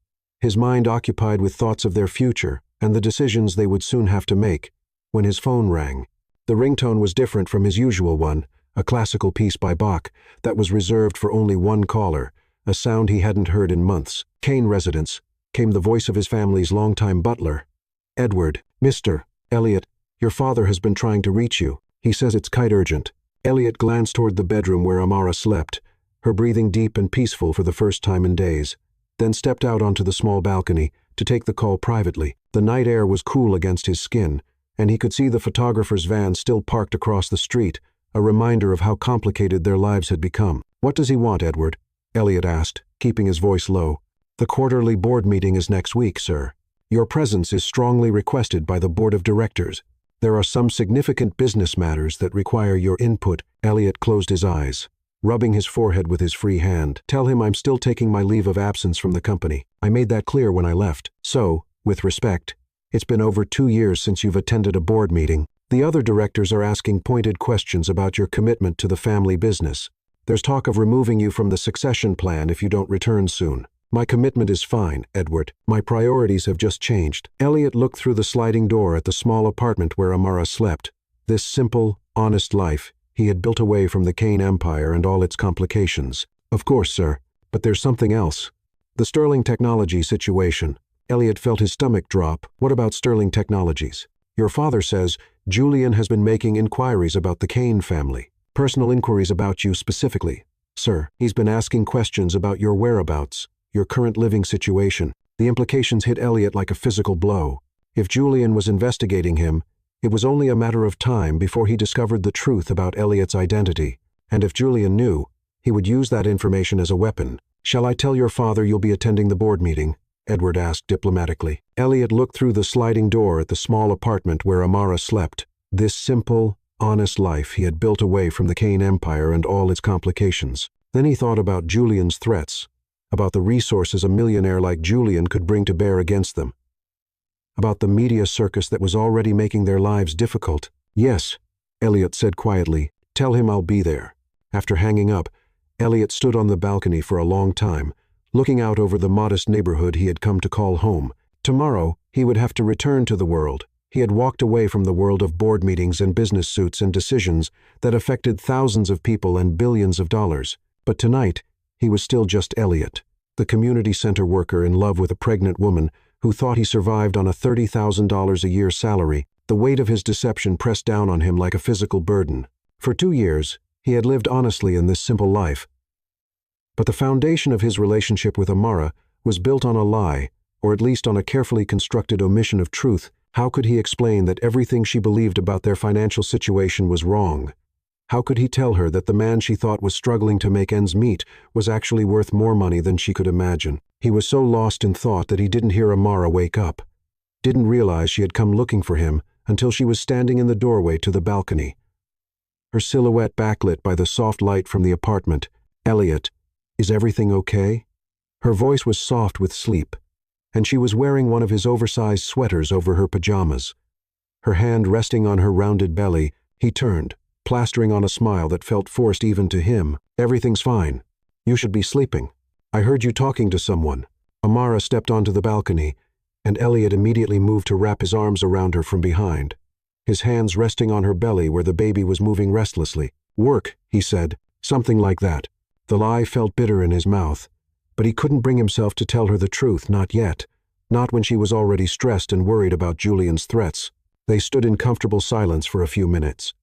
[SPEAKER 1] his mind occupied with thoughts of their future and the decisions they would soon have to make, when his phone rang. The ringtone was different from his usual one, a classical piece by Bach that was reserved for only one caller, a sound he hadn't heard in months. Kane residence, came the voice of his family's longtime butler. "Edward, Mr. Elliot, your father has been trying to reach you. He says it's quite urgent." Elliot glanced toward the bedroom where Amara slept, her breathing deep and peaceful for the first time in days, then stepped out onto the small balcony to take the call privately. The night air was cool against his skin, and he could see the photographer's van still parked across the street, a reminder of how complicated their lives had become. "What does he want, Edward?" Elliot asked, keeping his voice low. "The quarterly board meeting is next week, sir. Your presence is strongly requested by the board of directors. There are some significant business matters that require your input." Elliot closed his eyes, rubbing his forehead with his free hand. "Tell him I'm still taking my leave of absence from the company. I made that clear when I left. So, with respect, it's been over 2 years since you've attended a board meeting. The other directors are asking pointed questions about your commitment to the family business. There's talk of removing you from the succession plan if you don't return soon. My commitment is fine, Edward. My priorities have just changed." Elliot looked through the sliding door at the small apartment where Amara slept. This simple, honest life he had built away from the Kane Empire and all its complications. "Of course, sir, but there's something else. The Sterling Technology situation." Elliot felt his stomach drop. "What about Sterling Technologies?" "Your father says Julian has been making inquiries about the Kane family. Personal inquiries about you specifically, sir. He's been asking questions about your whereabouts, your current living situation." The implications hit Elliot like a physical blow. If Julian was investigating him, it was only a matter of time before he discovered the truth about Elliot's identity. And if Julian knew, he would use that information as a weapon. "Shall I tell your father you'll be attending the board meeting?" Edward asked diplomatically. Elliot looked through the sliding door at the small apartment where Amara slept. This simple, honest life he had built away from the Kane Empire and all its complications. Then he thought about Julian's threats, about the resources a millionaire like Julian could bring to bear against them, about the media circus that was already making their lives difficult. "Yes," Elliot said quietly. "Tell him I'll be there." After hanging up, Elliot stood on the balcony for a long time, looking out over the modest neighborhood he had come to call home. Tomorrow, He would have to return to the world. He had walked away from the world of board meetings and business suits and decisions that affected thousands of people and billions of dollars. But tonight, he was still just Elliot, the community center worker in love with a pregnant woman who thought he survived on a $30,000 a year salary. The weight of his deception pressed down on him like a physical burden. For 2 years, he had lived honestly in this simple life. But the foundation of his relationship with Amara was built on a lie, or at least on a carefully constructed omission of truth. How could he explain that everything she believed about their financial situation was wrong? How could he tell her that the man she thought was struggling to make ends meet was actually worth more money than she could imagine? He was so lost in thought that he didn't hear Amara wake up, didn't realize she had come looking for him until she was standing in the doorway to the balcony, her silhouette backlit by the soft light from the apartment. "Elliot, is everything okay?" Her voice was soft with sleep, and she was wearing one of his oversized sweaters over her pajamas. Her hand resting on her rounded belly, he turned, plastering on a smile that felt forced even to him. "Everything's fine. You should be sleeping. I heard you talking to someone." Amara stepped onto the balcony, and Elliot immediately moved to wrap his arms around her from behind, his hands resting on her belly where the baby was moving restlessly. "Work," he said, something like that. The lie felt bitter in his mouth, but he couldn't bring himself to tell her the truth, not yet, not when she was already stressed and worried about Julian's threats. They stood in comfortable silence for a few minutes,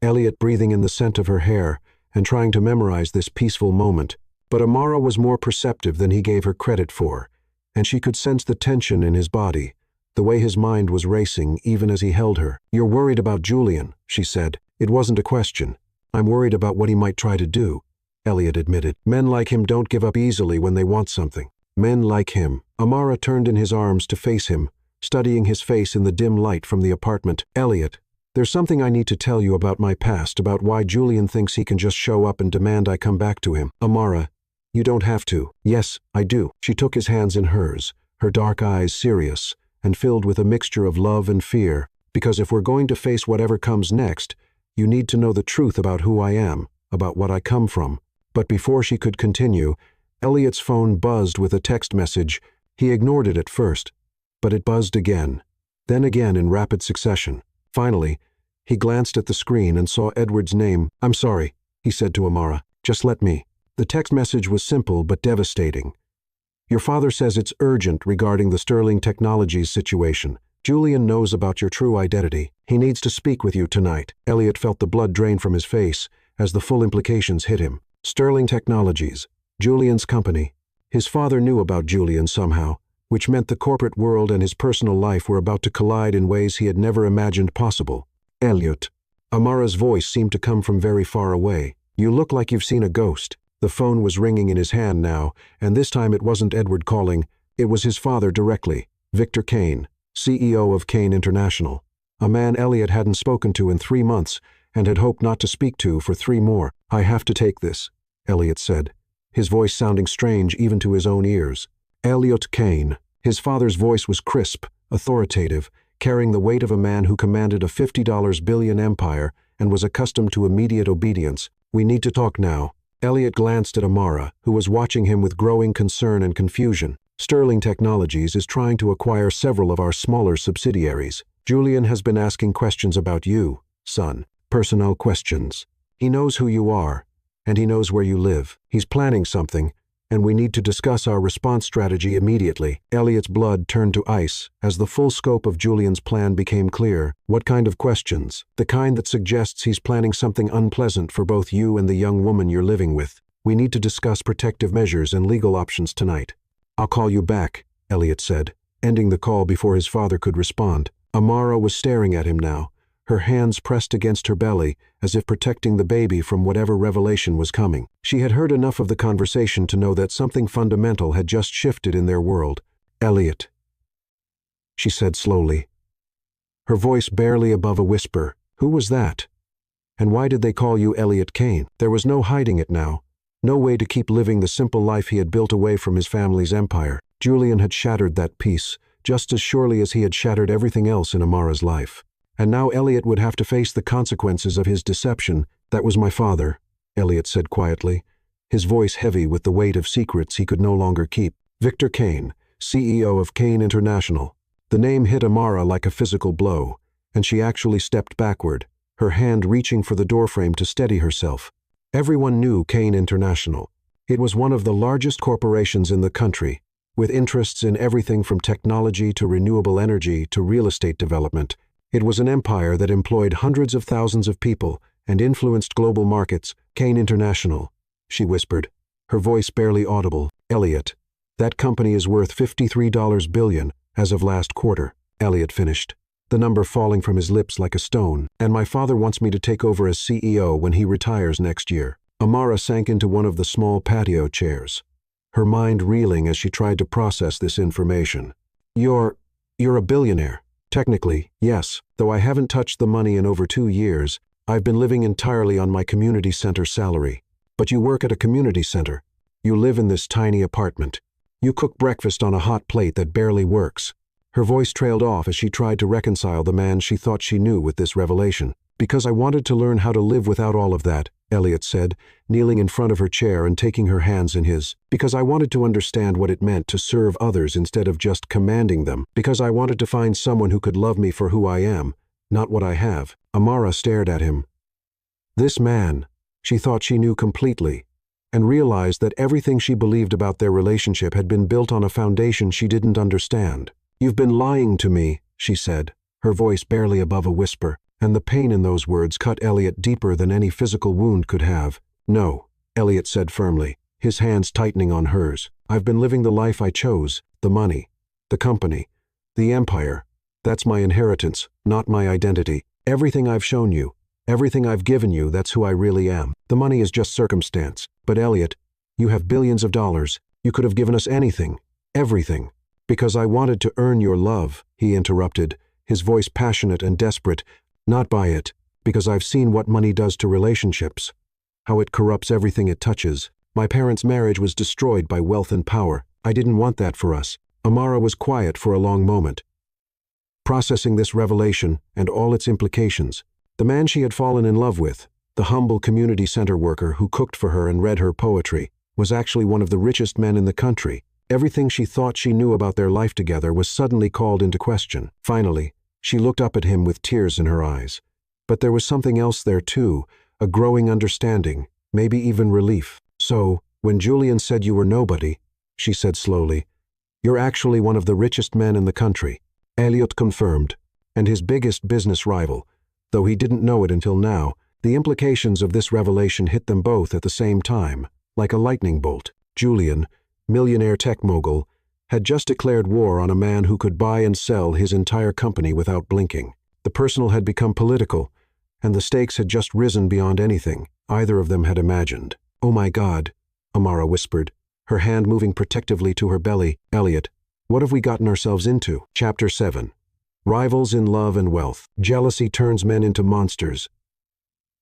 [SPEAKER 1] Elliot breathing in the scent of her hair and trying to memorize this peaceful moment. But Amara was more perceptive than he gave her credit for, and she could sense the tension in his body, the way his mind was racing even as he held her. "You're worried about Julian," she said. "It wasn't a question. I'm worried about what he might try to do," Elliot admitted. "Men like him don't give up easily when they want something." Men like him. Amara turned in his arms to face him, studying his face in the dim light from the apartment. "Elliot, there's something I need to tell you about my past, about why Julian thinks he can just show up and demand I come back to him." "Amara, you don't have to." "Yes, I do." She took his hands in hers, her dark eyes serious and filled with a mixture of love and fear. "Because if we're going to face whatever comes next, you need to know the truth about who I am, about what I come from." But before she could continue, Elliot's phone buzzed with a text message. He ignored it at first, but it buzzed again, then again in rapid succession. Finally, he glanced at the screen and saw Edward's name. "I'm sorry," he said to Amara. "Just let me." The text message was simple but devastating. "Your father says it's urgent regarding the Sterling Technologies situation. Julian knows about your true identity. He needs to speak with you tonight." Elliot felt the blood drain from his face as the full implications hit him. Sterling Technologies, Julian's company. His father knew about Julian somehow, which meant the corporate world and his personal life were about to collide in ways he had never imagined possible. "Elliot." Amara's voice seemed to come from very far away. "You look like you've seen a ghost." The phone was ringing in his hand now, and this time it wasn't Edward calling. It was his father directly, Victor Kane, CEO of Kane International, a man Elliot hadn't spoken to in 3 months and had hoped not to speak to for 3 more. "I have to take this," Elliot said, his voice sounding strange even to his own ears. Elliot Kane. His father's voice was crisp, authoritative, carrying the weight of a man who commanded a $50 billion empire and was accustomed to immediate obedience. "We need to talk now." Elliot glanced at Amara, who was watching him with growing concern and confusion. "Sterling Technologies is trying to acquire several of our smaller subsidiaries. Julian has been asking questions about you, son. Personnel questions. He knows who you are, and he knows where you live. He's planning something, and we need to discuss our response strategy immediately." Elliot's blood turned to ice as the full scope of Julian's plan became clear. "What kind of questions?" "The kind that suggests he's planning something unpleasant for both you and the young woman you're living with. We need to discuss protective measures and legal options tonight." "I'll call you back," Elliot said, ending the call before his father could respond. Amara was staring at him now, her hands pressed against her belly as if protecting the baby from whatever revelation was coming. She had heard enough of the conversation to know that something fundamental had just shifted in their world. "Elliot," she said slowly, her voice barely above a whisper. "Who was that? And why did they call you Elliot Kane?" There was no hiding it now, no way to keep living the simple life he had built away from his family's empire. Julian had shattered that peace, just as surely as he had shattered everything else in Amara's life. And now Elliot would have to face the consequences of his deception. "That was my father," Elliot said quietly, his voice heavy with the weight of secrets he could no longer keep. "Victor Kane, CEO of Kane International. The name hit Amara like a physical blow, and she actually stepped backward, her hand reaching for the doorframe to steady herself. Everyone knew Kane International. It was one of the largest corporations in the country, with interests in everything from technology to renewable energy to real estate development. It was an empire that employed hundreds of thousands of people and influenced global markets. Kane International, she whispered, her voice barely audible. Elliot, that company is worth $53 billion as of last quarter, Elliot finished, the number falling from his lips like a stone. And my father wants me to take over as CEO when he retires next year. Amara sank into one of the small patio chairs, her mind reeling as she tried to process this information. You're a billionaire. Technically, yes, though I haven't touched the money in over 2 years. I've been living entirely on my community center salary. But you work at a community center. You live in this tiny apartment. You cook breakfast on a hot plate that barely works. Her voice trailed off as she tried to reconcile the man she thought she knew with this revelation. Because I wanted to learn how to live without all of that, Elliot said, kneeling in front of her chair and taking her hands in his. Because I wanted to understand what it meant to serve others instead of just commanding them. Because I wanted to find someone who could love me for who I am, not what I have. Amara stared at him. This man, she thought she knew completely, and realized that everything she believed about their relationship had been built on a foundation she didn't understand. You've been lying to me, she said, her voice barely above a whisper, and the pain in those words cut Elliot deeper than any physical wound could have. No, Elliot said firmly, his hands tightening on hers. I've been living the life I chose, the money, the company, the empire. That's my inheritance, not my identity. Everything I've shown you, everything I've given you, that's who I really am. The money is just circumstance. But Elliot, you have billions of dollars. You could have given us anything, everything. Because I wanted to earn your love, he interrupted, his voice passionate and desperate. Not buy it, because I've seen what money does to relationships, how it corrupts everything it touches. My parents' marriage was destroyed by wealth and power. I didn't want that for us. Amara was quiet for a long moment, processing this revelation and all its implications. The man she had fallen in love with, the humble community center worker who cooked for her and read her poetry, was actually one of the richest men in the country. Everything she thought she knew about their life together was suddenly called into question. Finally, she looked up at him with tears in her eyes. But there was something else there too, a growing understanding, maybe even relief. So, when Julian said you were nobody, she said slowly, you're actually one of the richest men in the country. Elliot confirmed, and his biggest business rival. Though he didn't know it until now, the implications of this revelation hit them both at the same time, like a lightning bolt. Julian, millionaire tech mogul, had just declared war on a man who could buy and sell his entire company without blinking. The personal had become political, and the stakes had just risen beyond anything either of them had imagined. Oh my God, Amara whispered, her hand moving protectively to her belly. Elliot, what have we gotten ourselves into? Chapter 7. Rivals in love and wealth. Jealousy turns men into monsters,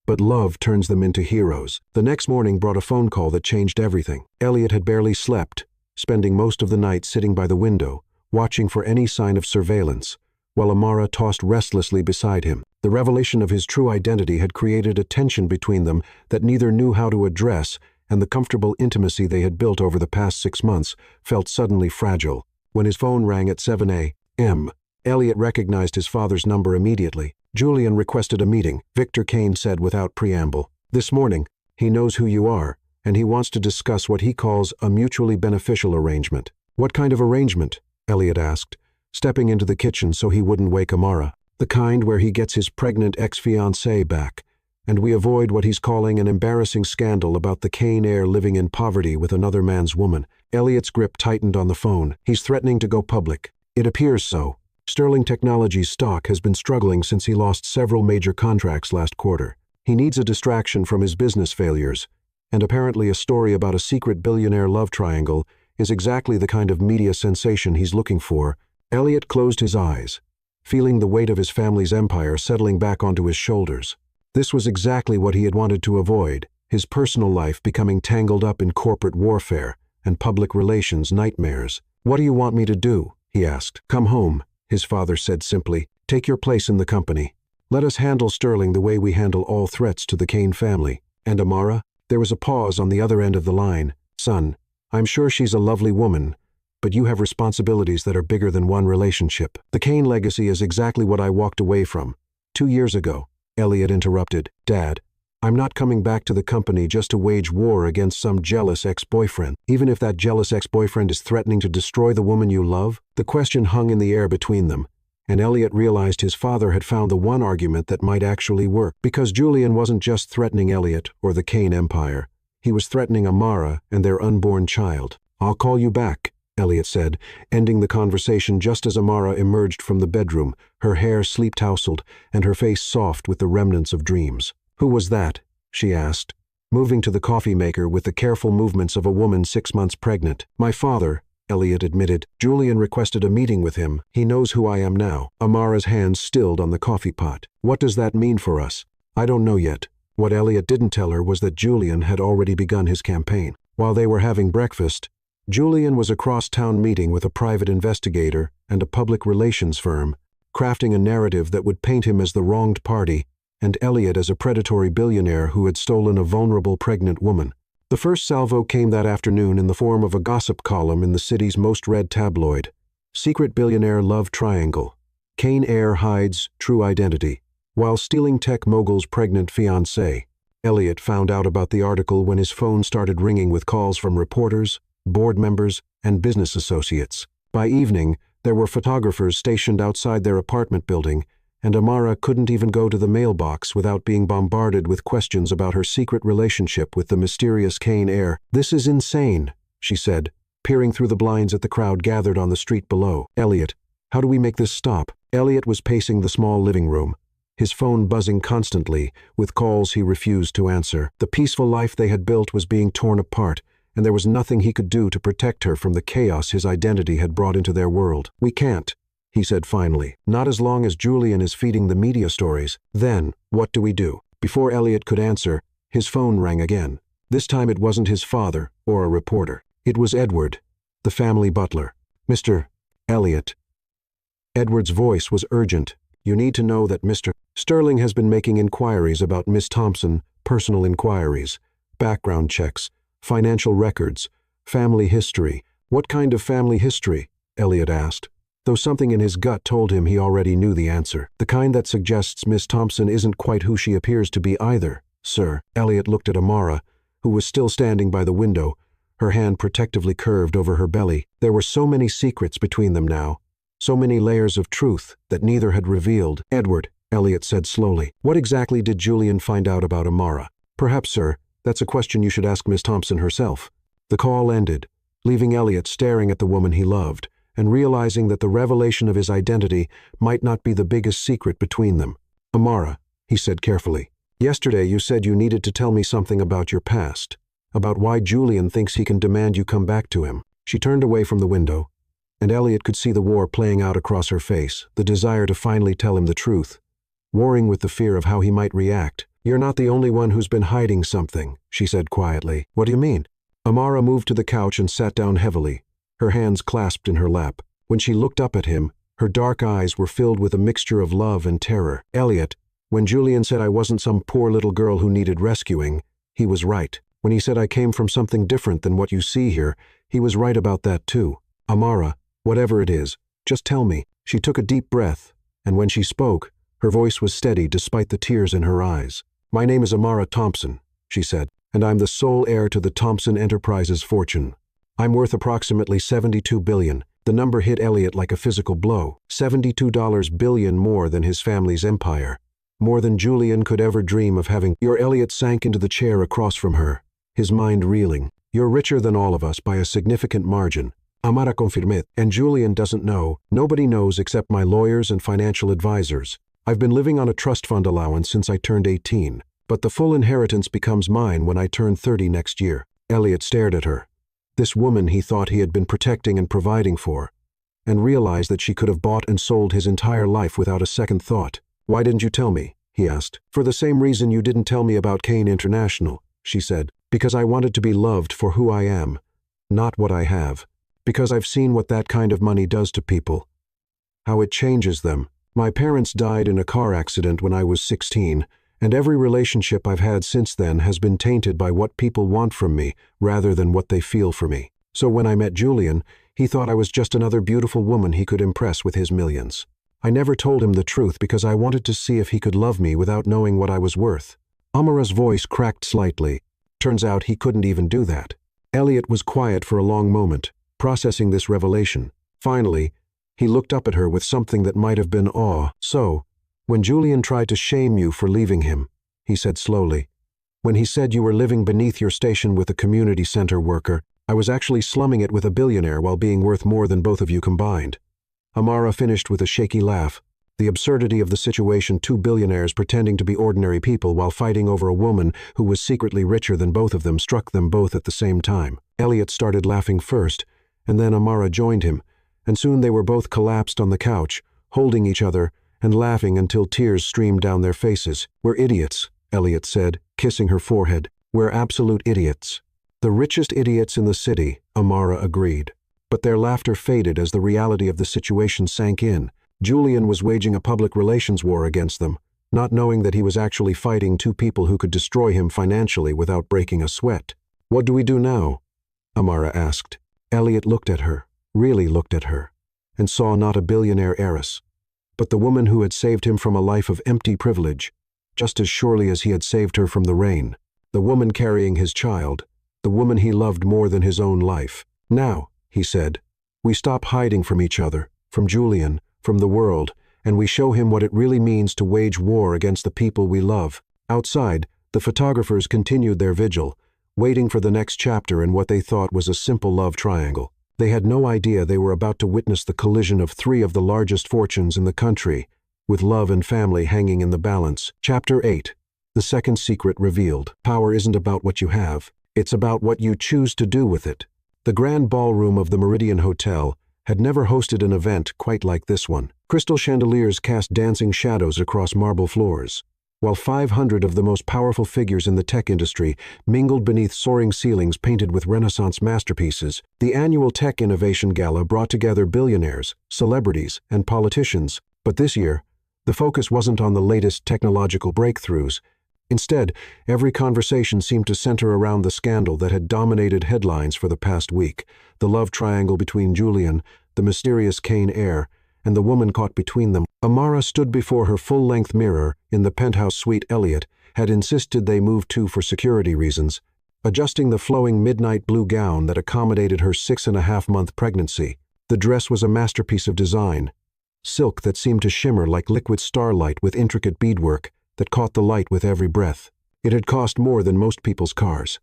[SPEAKER 1] but love turns them into heroes. The next morning brought a phone call that changed everything. Elliot had barely slept, spending most of the night sitting by the window, watching for any sign of surveillance, while Amara tossed restlessly beside him. The revelation of his true identity had created a tension between them that neither knew how to address, and the comfortable intimacy they had built over the past 6 months felt suddenly fragile. When his phone rang at 7 a.m., Elliot recognized his father's number immediately. Julian requested a meeting, Victor Kane said without preamble. This morning, he knows who you are, and he wants to discuss what he calls a mutually beneficial arrangement. What kind of arrangement? Elliot asked, stepping into the kitchen so he wouldn't wake Amara. The kind where he gets his pregnant ex-fiancée back, and we avoid what he's calling an embarrassing scandal about the Kane heir living in poverty with another man's woman. Elliot's grip tightened on the phone. He's threatening to go public. It appears so. Sterling Technologies' stock has been struggling since he lost several major contracts last quarter. He needs a distraction from his business failures, and apparently a story about a secret billionaire love triangle is exactly the kind of media sensation he's looking for. Elliot closed his eyes, feeling the weight of his family's empire settling back onto his shoulders. This was exactly what he had wanted to avoid, his personal life becoming tangled up in corporate warfare and public relations nightmares. What do you want me to do? He asked. Come home, his father said simply. Take your place in the company. Let us handle Sterling the way we handle all threats to the Kane family. And Amara? There was a pause on the other end of the line. Son, I'm sure she's a lovely woman, but you have responsibilities that are bigger than one relationship. The Kane legacy is exactly what I walked away from. 2 years ago, Elliot interrupted. Dad, I'm not coming back to the company just to wage war against some jealous ex-boyfriend. Even if that jealous ex-boyfriend is threatening to destroy the woman you love? The question hung in the air between them, and Elliot realized his father had found the one argument that might actually work. Because Julian wasn't just threatening Elliot or the Kane empire. He was threatening Amara and their unborn child. I'll call you back, Elliot said, ending the conversation just as Amara emerged from the bedroom, her hair sleep-tousled and her face soft with the remnants of dreams. Who was that? She asked, moving to the coffee maker with the careful movements of a woman 6 months pregnant. My father, Elliot admitted. Julian requested a meeting with him. He knows who I am now. Amara's hands stilled on the coffee pot. What does that mean for us? I don't know yet. What Elliot didn't tell her was that Julian had already begun his campaign. While they were having breakfast, Julian was across town meeting with a private investigator and a public relations firm, crafting a narrative that would paint him as the wronged party and Elliot as a predatory billionaire who had stolen a vulnerable pregnant woman. The first salvo came that afternoon in the form of a gossip column in the city's most read tabloid. Secret billionaire love triangle. Kane heir hides true identity. While stealing tech mogul's pregnant fiancée. Elliot found out about the article when his phone started ringing with calls from reporters, board members, and business associates. By evening, there were photographers stationed outside their apartment building, and Amara couldn't even go to the mailbox without being bombarded with questions about her secret relationship with the mysterious Kane heir. This is insane, she said, peering through the blinds at the crowd gathered on the street below. Elliot, how do we make this stop? Elliot was pacing the small living room, his phone buzzing constantly with calls he refused to answer. The peaceful life they had built was being torn apart, and there was nothing he could do to protect her from the chaos his identity had brought into their world. We can't, he said finally. Not as long as Julian is feeding the media stories. Then, what do we do? Before Elliot could answer, his phone rang again. This time it wasn't his father or a reporter. It was Edward, the family butler. Mr. Elliot. Edward's voice was urgent. You need to know that Mr. Sterling has been making inquiries about Miss Thompson, personal inquiries, background checks, financial records, family history. What kind of family history? Elliot asked, though something in his gut told him he already knew the answer. The kind that suggests Miss Thompson isn't quite who she appears to be either, sir. Elliot looked at Amara, who was still standing by the window, her hand protectively curved over her belly. There were so many secrets between them now, so many layers of truth that neither had revealed. Edward, Elliot said slowly, what exactly did Julian find out about Amara? Perhaps, sir, that's a question you should ask Miss Thompson herself. The call ended, leaving Elliot staring at the woman he loved, and realizing that the revelation of his identity might not be the biggest secret between them. Amara, he said carefully, yesterday you said you needed to tell me something about your past, about why Julian thinks he can demand you come back to him. She turned away from the window, and Elliot could see the war playing out across her face, the desire to finally tell him the truth, warring with the fear of how he might react. You're not the only one who's been hiding something, she said quietly. What do you mean? Amara moved to the couch and sat down heavily, her hands clasped in her lap. When she looked up at him, her dark eyes were filled with a mixture of love and terror. Elliot, when Julian said I wasn't some poor little girl who needed rescuing, he was right. When he said I came from something different than what you see here, he was right about that too. Amara, whatever it is, just tell me. She took a deep breath, and when she spoke, her voice was steady despite the tears in her eyes. My name is Amara Thompson, she said, and I'm the sole heir to the Thompson Enterprises fortune. I'm worth approximately $72 billion. The number hit Elliot like a physical blow. $72 billion more than his family's empire. More than Julian could ever dream of having. Elliot sank into the chair across from her, his mind reeling. You're richer than all of us by a significant margin. Amara confirmed, and Julian doesn't know. Nobody knows except my lawyers and financial advisors. I've been living on a trust fund allowance since I turned 18, but the full inheritance becomes mine when I turn 30 next year. Elliot stared at her. This woman he thought he had been protecting and providing for, and realized that she could have bought and sold his entire life without a second thought. Why didn't you tell me? He asked. For the same reason you didn't tell me about Kane International, she said. Because I wanted to be loved for who I am, not what I have. Because I've seen what that kind of money does to people. How it changes them. My parents died in a car accident when I was 16, and every relationship I've had since then has been tainted by what people want from me rather than what they feel for me. So when I met Julian, He thought I was just another beautiful woman he could impress with his millions. I never told him the truth because I wanted to see if he could love me without knowing what I was worth. Amara's voice cracked slightly. Turns out he couldn't even do that. Elliot was quiet for a long moment, processing this revelation. Finally, he looked up at her with something that might have been awe. "So, when Julian tried to shame you for leaving him," he said slowly, "when he said you were living beneath your station with a community center worker, I was actually slumming it with a billionaire while being worth more than both of you combined." Amara finished with a shaky laugh. The absurdity of the situation, two billionaires pretending to be ordinary people while fighting over a woman who was secretly richer than both of them, struck them both at the same time. Elliot started laughing first, and then Amara joined him, and soon they were both collapsed on the couch, holding each other and laughing until tears streamed down their faces. "We're idiots," Elliot said, kissing her forehead. "We're absolute idiots." "The richest idiots in the city," Amara agreed. But their laughter faded as the reality of the situation sank in. Julian was waging a public relations war against them, not knowing that he was actually fighting two people who could destroy him financially without breaking a sweat. "What do we do now?" Amara asked. Elliot looked at her, really looked at her, and saw not a billionaire heiress, but the woman who had saved him from a life of empty privilege, just as surely as he had saved her from the rain. The woman carrying his child, the woman he loved more than his own life. "Now," he said, "we stop hiding from each other, from Julian, from the world, and we show him what it really means to wage war against the people we love." Outside, the photographers continued their vigil, waiting for the next chapter in what they thought was a simple love triangle. They had no idea they were about to witness the collision of three of the largest fortunes in the country, with love and family hanging in the balance. Chapter 8. The second secret revealed. Power isn't about what you have, it's about what you choose to do with it. The grand ballroom of the Meridian Hotel had never hosted an event quite like this one. Crystal chandeliers cast dancing shadows across marble floors, while 500 of the most powerful figures in the tech industry mingled beneath soaring ceilings painted with Renaissance masterpieces. The annual Tech Innovation Gala brought together billionaires, celebrities, and politicians. But this year, the focus wasn't on the latest technological breakthroughs. Instead, every conversation seemed to center around the scandal that had dominated headlines for the past week, the love triangle between Julian, the mysterious Kane heir, and the woman caught between them. Amara stood before her full-length mirror in the penthouse suite Elliot had insisted they move to for security reasons, adjusting the flowing midnight blue gown that accommodated her 6.5-month pregnancy. The dress was a masterpiece of design, silk that seemed to shimmer like liquid starlight with intricate beadwork that caught the light with every breath. It had cost more than most people's cars,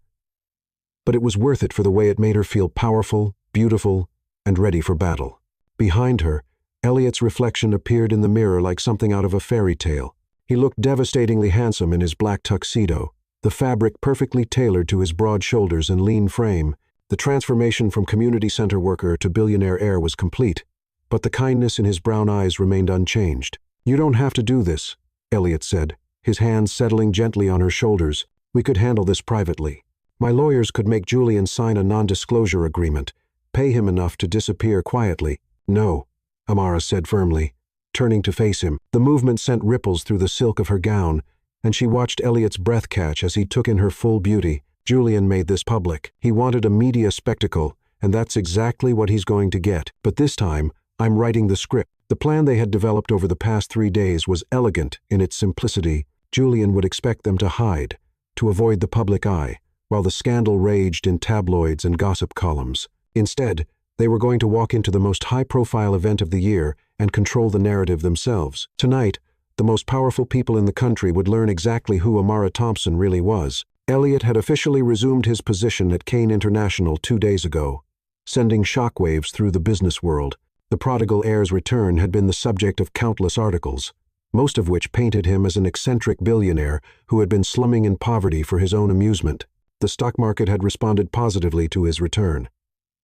[SPEAKER 1] but it was worth it for the way it made her feel powerful, beautiful, and ready for battle. Behind her, Elliot's reflection appeared in the mirror like something out of a fairy tale. He looked devastatingly handsome in his black tuxedo, the fabric perfectly tailored to his broad shoulders and lean frame. The transformation from community center worker to billionaire heir was complete, but the kindness in his brown eyes remained unchanged. "You don't have to do this," Elliot said, his hands settling gently on her shoulders. "We could handle this privately. My lawyers could make Julian sign a non-disclosure agreement, pay him enough to disappear quietly." "No," Amara said firmly, turning to face him. The movement sent ripples through the silk of her gown, and she watched Elliot's breath catch as he took in her full beauty. Julian made this public. He wanted a media spectacle, and that's exactly what he's going to get. But this time, I'm writing the script. The plan they had developed over the past 3 days was elegant in its simplicity. Julian would expect them to hide, to avoid the public eye, while the scandal raged in tabloids and gossip columns. Instead, they were going to walk into the most high-profile event of the year and control the narrative themselves. Tonight, the most powerful people in the country would learn exactly who Amara Thompson really was. Elliot had officially resumed his position at Kane International 2 days ago, sending shockwaves through the business world. The prodigal heir's return had been the subject of countless articles, most of which painted him as an eccentric billionaire who had been slumming in poverty for his own amusement. The stock market had responded positively to his return,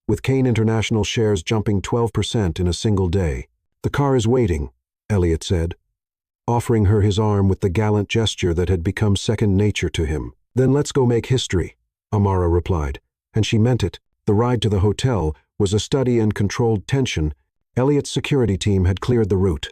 [SPEAKER 1] with Kane International shares jumping 12% in a single day. "The car is waiting," Elliot said, offering her his arm with the gallant gesture that had become second nature to him. "Then let's go make history," Amara replied, and she meant it. The ride to the hotel was a study in controlled tension. Elliot's security team had cleared the route,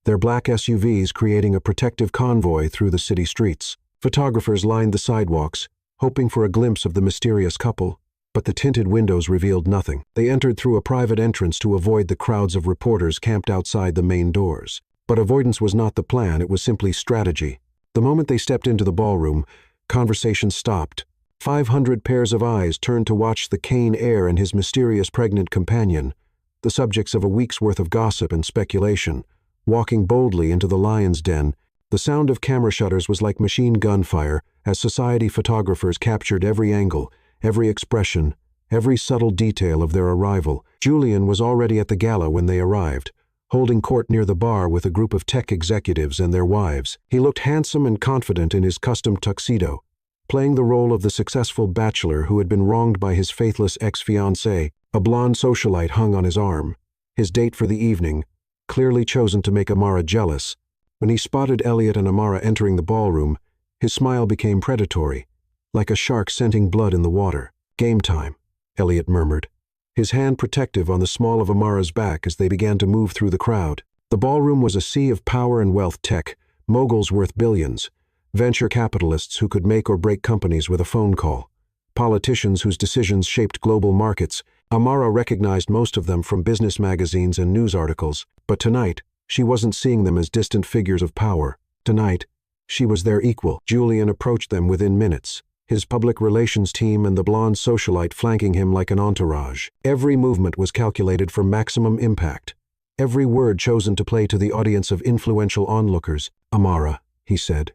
[SPEAKER 1] their black SUVs creating a protective convoy through the city streets. Photographers lined the sidewalks, hoping for a glimpse of the mysterious couple. but the tinted windows revealed nothing. They entered through a private entrance to avoid the crowds of reporters camped outside the main doors. But avoidance was not the plan, it was simply strategy. The moment they stepped into the ballroom, conversation stopped. 500 pairs of eyes turned to watch the Kane heir and his mysterious pregnant companion, the subjects of a week's worth of gossip and speculation, walking boldly into the lion's den. The sound of camera shutters was like machine gun fire as society photographers captured every angle, every expression, every subtle detail of their arrival. Julian was already at the gala when they arrived, holding court near the bar with a group of tech executives and their wives. He looked handsome and confident in his custom tuxedo, playing the role of the successful bachelor who had been wronged by his faithless ex-fiancée. A blonde socialite hung on his arm, his date for the evening, clearly chosen to make Amara jealous. When he spotted Elliot and Amara entering the ballroom, his smile became predatory, like a shark scenting blood in the water. "Game time," Elliot murmured, his hand protective on the small of Amara's back as they began to move through the crowd. The ballroom was a sea of power and wealth: tech, moguls worth billions, venture capitalists who could make or break companies with a phone call, politicians whose decisions shaped global markets. Amara recognized most of them from business magazines and news articles, but tonight, she wasn't seeing them as distant figures of power. Tonight, she was their equal. Julian approached them within minutes, his public relations team and the blonde socialite flanking him like an entourage. Every movement was calculated for maximum impact, every word chosen to play to the audience of influential onlookers. "Amara," he said,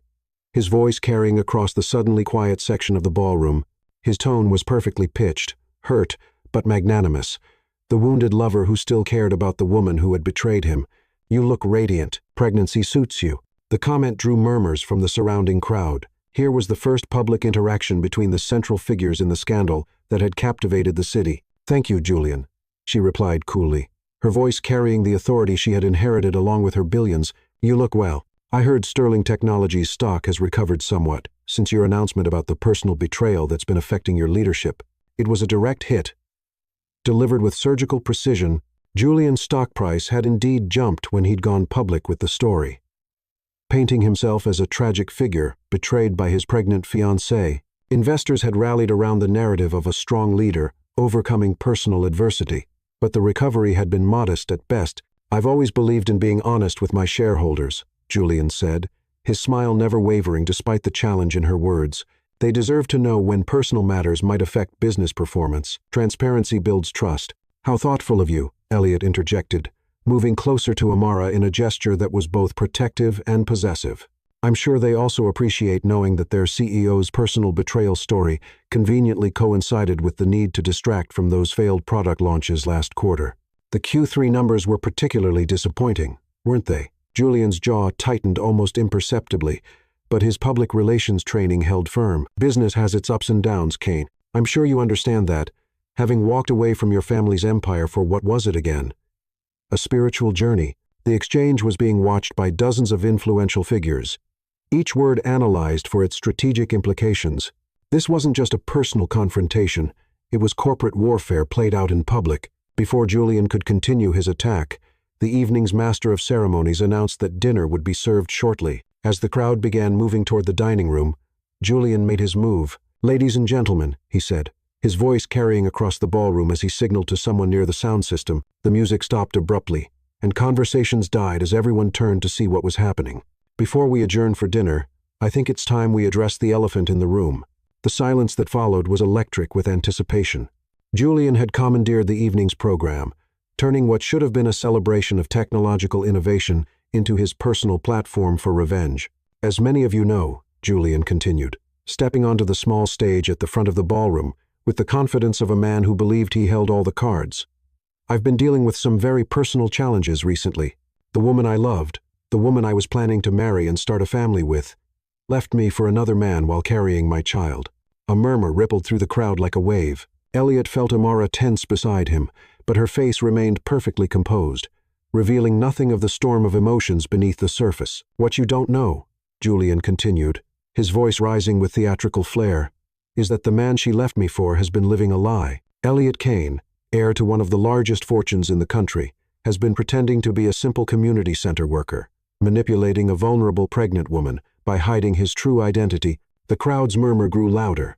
[SPEAKER 1] his voice carrying across the suddenly quiet section of the ballroom. His tone was perfectly pitched, hurt, but magnanimous, the wounded lover who still cared about the woman who had betrayed him. "You look radiant. Pregnancy suits you." The comment drew murmurs from the surrounding crowd. Here was the first public interaction between the central figures in the scandal that had captivated the city. "Thank you, Julian," she replied coolly, her voice carrying the authority she had inherited along with her billions. "You look well. I heard Sterling Technologies' stock has recovered somewhat since your announcement about the personal betrayal that's been affecting your leadership." It was a direct hit. Delivered with surgical precision, Julian's stock price had indeed jumped when he'd gone public with the story, painting himself as a tragic figure betrayed by his pregnant fiancée. Investors had rallied around the narrative of a strong leader overcoming personal adversity, but the recovery had been modest at best. "I've always believed in being honest with my shareholders," Julian said, his smile never wavering despite the challenge in her words. "They deserve to know when personal matters might affect business performance. Transparency builds trust." "How thoughtful of you," Elliot interjected, moving closer to Amara in a gesture that was both protective and possessive. "I'm sure they also appreciate knowing that their CEO's personal betrayal story conveniently coincided with the need to distract from those failed product launches last quarter." The Q3 numbers were particularly disappointing, weren't they? Julian's jaw tightened almost imperceptibly, but his public relations training held firm. "Business has its ups and downs, Kane. I'm sure you understand that, having walked away from your family's empire for what was it again? A spiritual journey." The exchange was being watched by dozens of influential figures, each word analyzed for its strategic implications. This wasn't just a personal confrontation, it was corporate warfare played out in public. Before Julian could continue his attack, the evening's master of ceremonies announced that dinner would be served shortly. As the crowd began moving toward the dining room, Julian made his move. "Ladies and gentlemen," he said, his voice carrying across the ballroom as he signaled to someone near the sound system. The music stopped abruptly, and conversations died as everyone turned to see what was happening. "Before we adjourn for dinner, I think it's time we address the elephant in the room." The silence that followed was electric with anticipation. Julian had commandeered the evening's program, turning what should have been a celebration of technological innovation into his personal platform for revenge. "As many of you know," Julian continued, stepping onto the small stage at the front of the ballroom with the confidence of a man who believed he held all the cards, "I've been dealing with some very personal challenges recently. The woman I loved, the woman I was planning to marry and start a family with, left me for another man while carrying my child." A murmur rippled through the crowd like a wave. Elliot felt Amara tense beside him, but her face remained perfectly composed, revealing nothing of the storm of emotions beneath the surface. "What you don't know," Julian continued, his voice rising with theatrical flair, "is that the man she left me for has been living a lie. Elliot Kane, heir to one of the largest fortunes in the country, has been pretending to be a simple community center worker, manipulating a vulnerable pregnant woman by hiding his true identity." The crowd's murmur grew louder.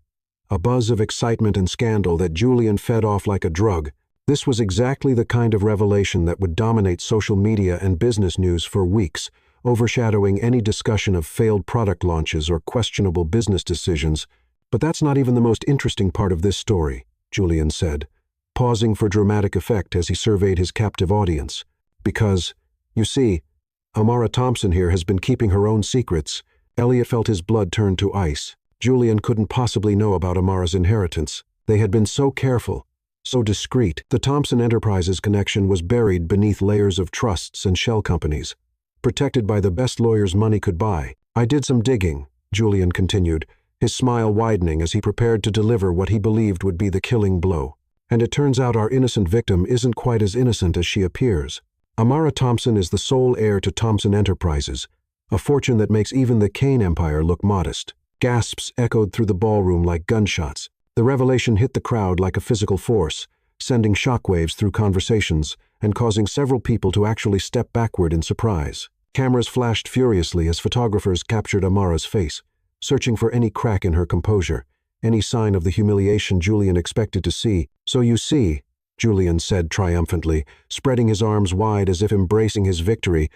[SPEAKER 1] a buzz of excitement and scandal that Julian fed off like a drug. This was exactly the kind of revelation that would dominate social media and business news for weeks, overshadowing any discussion of failed product launches or questionable business decisions. But that's not even the most interesting part of this story, Julian said, pausing for dramatic effect as he surveyed his captive audience. Because, you see, Amara Thompson here has been keeping her own secrets. Elliot felt his blood turn to ice. Julian couldn't possibly know about Amara's inheritance. They had been so careful, so discreet. The Thompson Enterprises connection was buried beneath layers of trusts and shell companies, protected by the best lawyers money could buy. I did some digging, Julian continued, his smile widening as he prepared to deliver what he believed would be the killing blow. And it turns out our innocent victim isn't quite as innocent as she appears. Amara Thompson is the sole heir to Thompson Enterprises, a fortune that makes even the Kane Empire look modest. Gasps echoed through the ballroom like gunshots. The revelation hit the crowd like a physical force, sending shockwaves through conversations and causing several people to actually step backward in surprise. Cameras flashed furiously as photographers captured Amara's face, searching for any crack in her composure, any sign of the humiliation Julian expected to see. So you see, Julian said triumphantly, spreading his arms wide as if embracing his victory,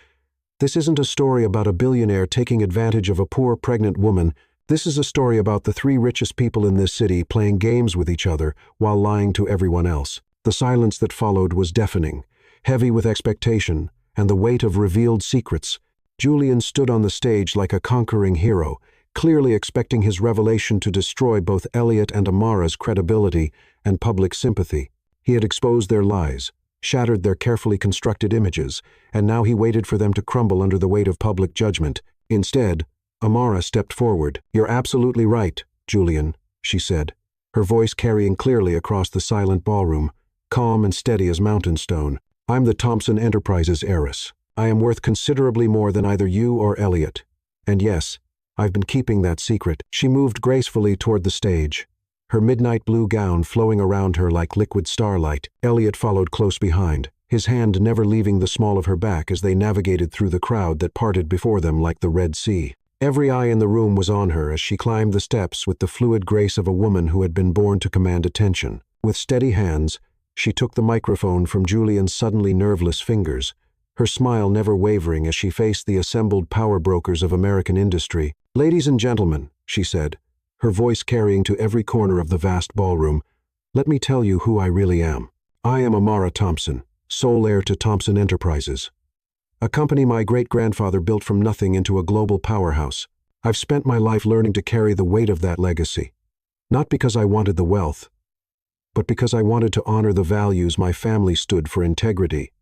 [SPEAKER 1] this isn't a story about a billionaire taking advantage of a poor pregnant woman. This is a story about the three richest people in this city playing games with each other while lying to everyone else. The silence that followed was deafening, heavy with expectation and the weight of revealed secrets. Julian stood on the stage like a conquering hero, clearly expecting his revelation to destroy both Elliot and Amara's credibility and public sympathy. He had exposed their lies, shattered their carefully constructed images, and now he waited for them to crumble under the weight of public judgment. Instead, Amara stepped forward. "You're absolutely right, Julian," she said, her voice carrying clearly across the silent ballroom, calm and steady as mountain stone. "I'm the Thompson Enterprises heiress. I am worth considerably more than either you or Elliot. And yes, I've been keeping that secret." She moved gracefully toward the stage, her midnight blue gown flowing around her like liquid starlight. Elliot followed close behind, his hand never leaving the small of her back as they navigated through the crowd that parted before them like the Red Sea. Every eye in the room was on her as she climbed the steps with the fluid grace of a woman who had been born to command attention. With steady hands, she took the microphone from Julian's suddenly nerveless fingers, her smile never wavering as she faced the assembled power brokers of American industry. "Ladies and gentlemen," she said, her voice carrying to every corner of the vast ballroom, "let me tell you who I really am. I am Amara Thompson, sole heir to Thompson Enterprises, a company my great-grandfather built from nothing into a global powerhouse. I've spent my life learning to carry the weight of that legacy, not because I wanted the wealth, but because I wanted to honor the values my family stood for: integrity,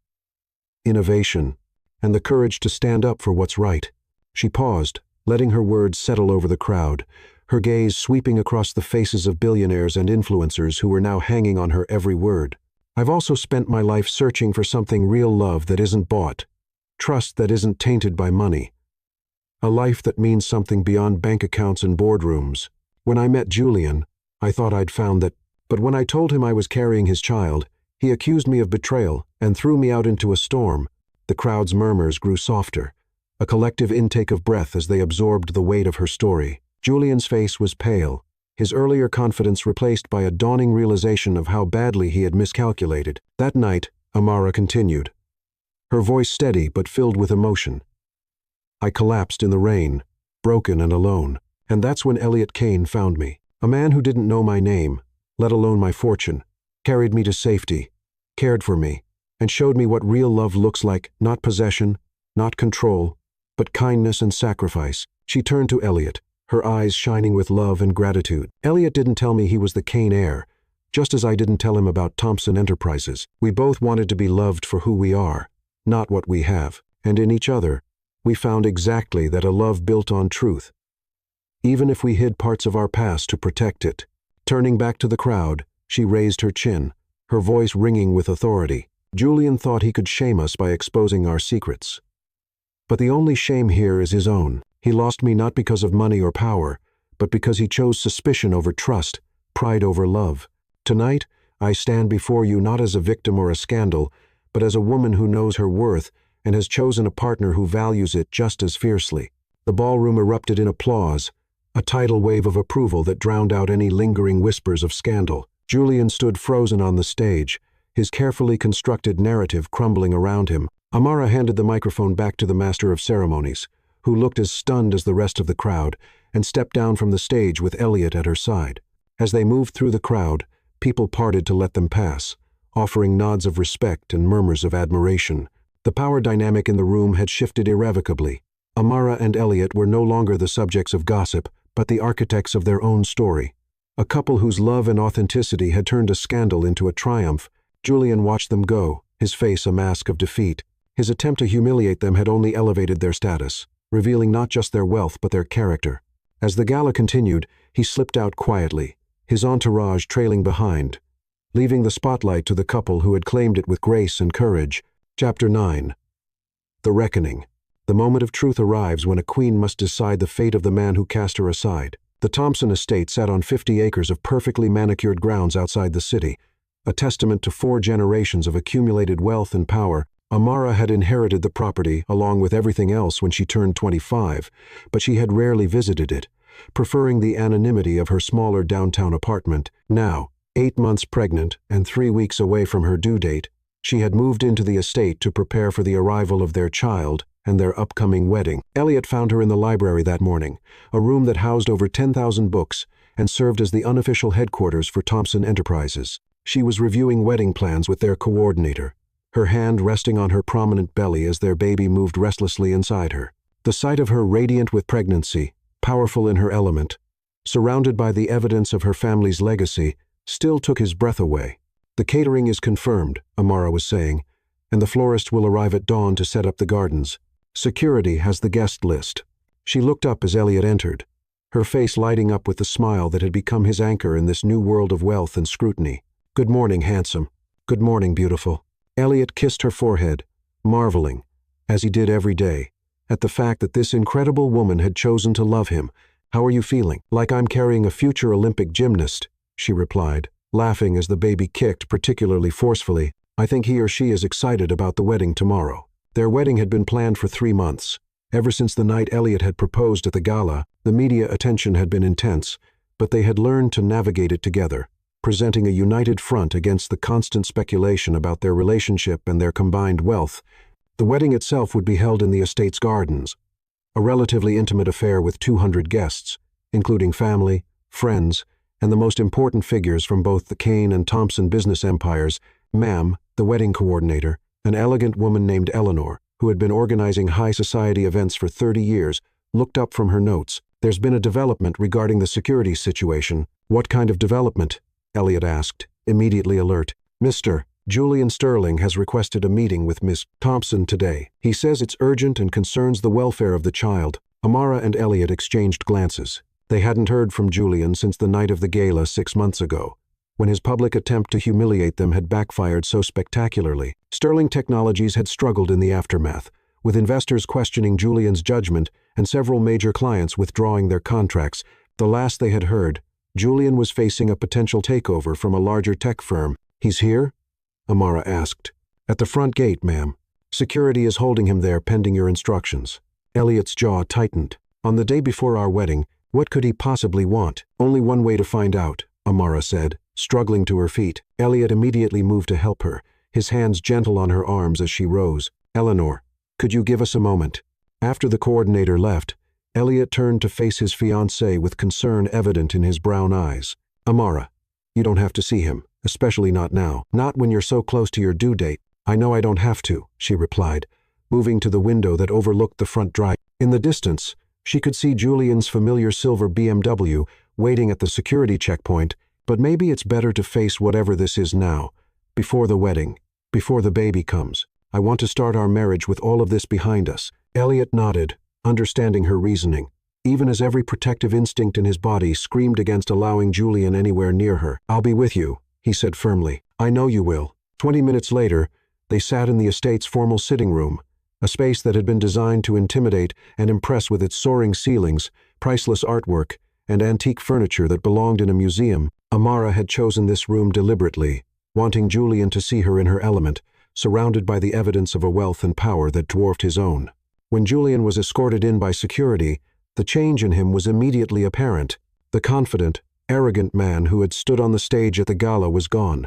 [SPEAKER 1] innovation, and the courage to stand up for what's right." She paused, letting her words settle over the crowd, her gaze sweeping across the faces of billionaires and influencers who were now hanging on her every word. "I've also spent my life searching for something: real love that isn't bought, trust that isn't tainted by money, a life that means something beyond bank accounts and boardrooms. When I met Julian, I thought I'd found that, but when I told him I was carrying his child, he accused me of betrayal and threw me out into a storm." The crowd's murmurs grew softer, a collective intake of breath as they absorbed the weight of her story. Julian's face was pale, his earlier confidence replaced by a dawning realization of how badly he had miscalculated. "That night," Amara continued, her voice steady but filled with emotion, "I collapsed in the rain, broken and alone. And that's when Elliot Kane found me. A man who didn't know my name, let alone my fortune, carried me to safety, cared for me, and showed me what real love looks like: not possession, not control, but kindness and sacrifice." She turned to Elliot, her eyes shining with love and gratitude. "Elliot didn't tell me he was the Kane heir, just as I didn't tell him about Thompson Enterprises. We both wanted to be loved for who we are, not what we have. And in each other, we found exactly that: a love built on truth, even if we hid parts of our past to protect it." Turning back to the crowd, she raised her chin, her voice ringing with authority. "Julian thought he could shame us by exposing our secrets. But the only shame here is his own. He lost me not because of money or power, but because he chose suspicion over trust, pride over love. Tonight, I stand before you not as a victim or a scandal, but as a woman who knows her worth and has chosen a partner who values it just as fiercely." The ballroom erupted in applause, a tidal wave of approval that drowned out any lingering whispers of scandal. Julian stood frozen on the stage, his carefully constructed narrative crumbling around him. Amara handed the microphone back to the master of ceremonies, who looked as stunned as the rest of the crowd, and stepped down from the stage with Elliot at her side. As they moved through the crowd, people parted to let them pass, offering nods of respect and murmurs of admiration. The power dynamic in the room had shifted irrevocably. Amara and Elliot were no longer the subjects of gossip, but the architects of their own story. A couple whose love and authenticity had turned a scandal into a triumph. Julian watched them go, his face a mask of defeat. His attempt to humiliate them had only elevated their status, revealing not just their wealth but their character. As the gala continued, he slipped out quietly, his entourage trailing behind, leaving the spotlight to the couple who had claimed it with grace and courage. Chapter 9. The Reckoning. The moment of truth arrives when a queen must decide the fate of the man who cast her aside. The Thompson estate sat on 50 acres of perfectly manicured grounds outside the city, a testament to 4 generations of accumulated wealth and power. Amara had inherited the property along with everything else when she turned 25, but she had rarely visited it, preferring the anonymity of her smaller downtown apartment. Now, 8 months pregnant and 3 weeks away from her due date, she had moved into the estate to prepare for the arrival of their child and their upcoming wedding. Elliot found her in the library that morning, a room that housed over 10,000 books and served as the unofficial headquarters for Thompson Enterprises. She was reviewing wedding plans with their coordinator, her hand resting on her prominent belly as their baby moved restlessly inside her. The sight of her radiant with pregnancy, powerful in her element, surrounded by the evidence of her family's legacy, still took his breath away. "The catering is confirmed," Amara was saying, "and the florist will arrive at dawn to set up the gardens. Security has the guest list." She looked up as Elliot entered, her face lighting up with the smile that had become his anchor in this new world of wealth and scrutiny. "Good morning, handsome. Good morning, beautiful." Elliot kissed her forehead, marveling, as he did every day, at the fact that this incredible woman had chosen to love him. "How are you feeling?" "Like I'm carrying a future Olympic gymnast," she replied, laughing as the baby kicked particularly forcefully. "I think he or she is excited about the wedding tomorrow." Their wedding had been planned for 3 months. Ever since the night Elliot had proposed at the gala, the media attention had been intense, but they had learned to navigate it together, presenting a united front against the constant speculation about their relationship and their combined wealth. The wedding itself would be held in the estate's gardens, a relatively intimate affair with 200 guests, including family, friends, and the most important figures from both the Kane and Thompson business empires. Ma'am, the wedding coordinator, an elegant woman named Eleanor, who had been organizing high society events for 30 years, looked up from her notes. "There's been a development regarding the security situation." "What kind of development?" Elliot asked, immediately alert. "Mr. Julian Sterling has requested a meeting with Miss Thompson today. He says it's urgent and concerns the welfare of the child." Amara and Elliot exchanged glances. They hadn't heard from Julian since the night of the gala 6 months ago, when his public attempt to humiliate them had backfired so spectacularly. Sterling Technologies had struggled in the aftermath, with investors questioning Julian's judgment and several major clients withdrawing their contracts. The last they had heard, Julian was facing a potential takeover from a larger tech firm. "He's here?" Amara asked. "At the front gate, ma'am. Security is holding him there pending your instructions." Elliot's jaw tightened. On the day before our wedding, what could he possibly want? "Only one way to find out," Amara said, struggling to her feet. Elliot immediately moved to help her, his hands gentle on her arms as she rose. "Eleanor, could you give us a moment?" After the coordinator left, Elliot turned to face his fiancée with concern evident in his brown eyes. "Amara, you don't have to see him, especially not now. Not when you're so close to your due date." "I know I don't have to," she replied, moving to the window that overlooked the front drive. In the distance, she could see Julian's familiar silver BMW waiting at the security checkpoint. "But maybe it's better to face whatever this is now, before the wedding, before the baby comes. I want to start our marriage with all of this behind us." Elliot nodded, understanding her reasoning, even as every protective instinct in his body screamed against allowing Julian anywhere near her. "I'll be with you," he said firmly. "I know you will." 20 minutes later, they sat in the estate's formal sitting room, a space that had been designed to intimidate and impress with its soaring ceilings, priceless artwork, and antique furniture that belonged in a museum. Amara had chosen this room deliberately, wanting Julian to see her in her element, surrounded by the evidence of a wealth and power that dwarfed his own. When Julian was escorted in by security, The change in him was immediately apparent. The confident, arrogant man who had stood on the stage at the gala was gone,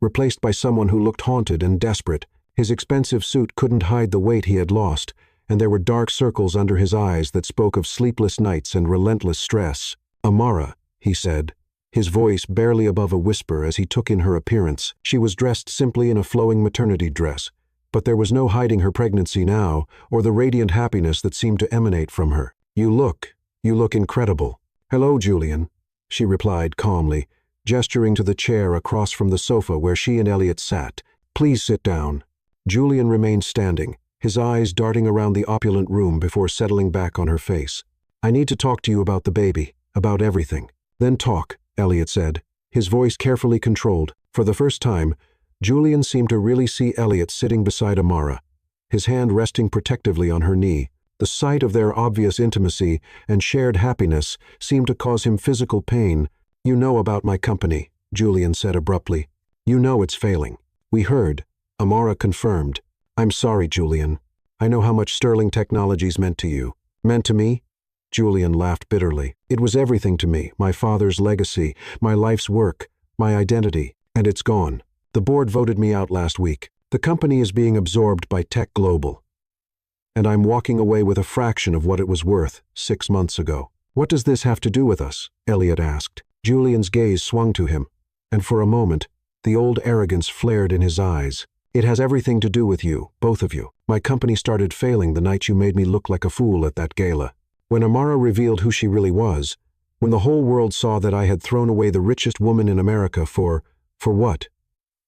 [SPEAKER 1] replaced by someone who looked haunted and desperate. His expensive suit couldn't hide the weight he had lost, and there were dark circles under his eyes that spoke of sleepless nights and relentless stress. "Amara," he said, his voice barely above a whisper as he took in her appearance. She was dressed simply in a flowing maternity dress, but there was no hiding her pregnancy now, or the radiant happiness that seemed to emanate from her. You look incredible." "Hello, Julian," she replied calmly, gesturing to the chair across from the sofa where she and Elliot sat. "Please sit down." Julian remained standing, his eyes darting around the opulent room before settling back on her face. "I need to talk to you about the baby, about everything." "Then talk," Elliot said, his voice carefully controlled. For the first time, Julian seemed to really see Elliot sitting beside Amara, his hand resting protectively on her knee. The sight of their obvious intimacy and shared happiness seemed to cause him physical pain. "You know about my company," Julian said abruptly. "You know it's failing." "We heard," Amara confirmed. "I'm sorry, Julian. I know how much Sterling Technologies meant to you." "Meant to me?" Julian laughed bitterly. "It was everything to me, my father's legacy, my life's work, my identity, and it's gone. The board voted me out last week. The company is being absorbed by Tech Global, and I'm walking away with a fraction of what it was worth 6 months ago." "What does this have to do with us?" Elliot asked. Julian's gaze swung to him, and for a moment, the old arrogance flared in his eyes. "It has everything to do with you, both of you. My company started failing the night you made me look like a fool at that gala. When Amara revealed who she really was, when the whole world saw that I had thrown away the richest woman in America for what?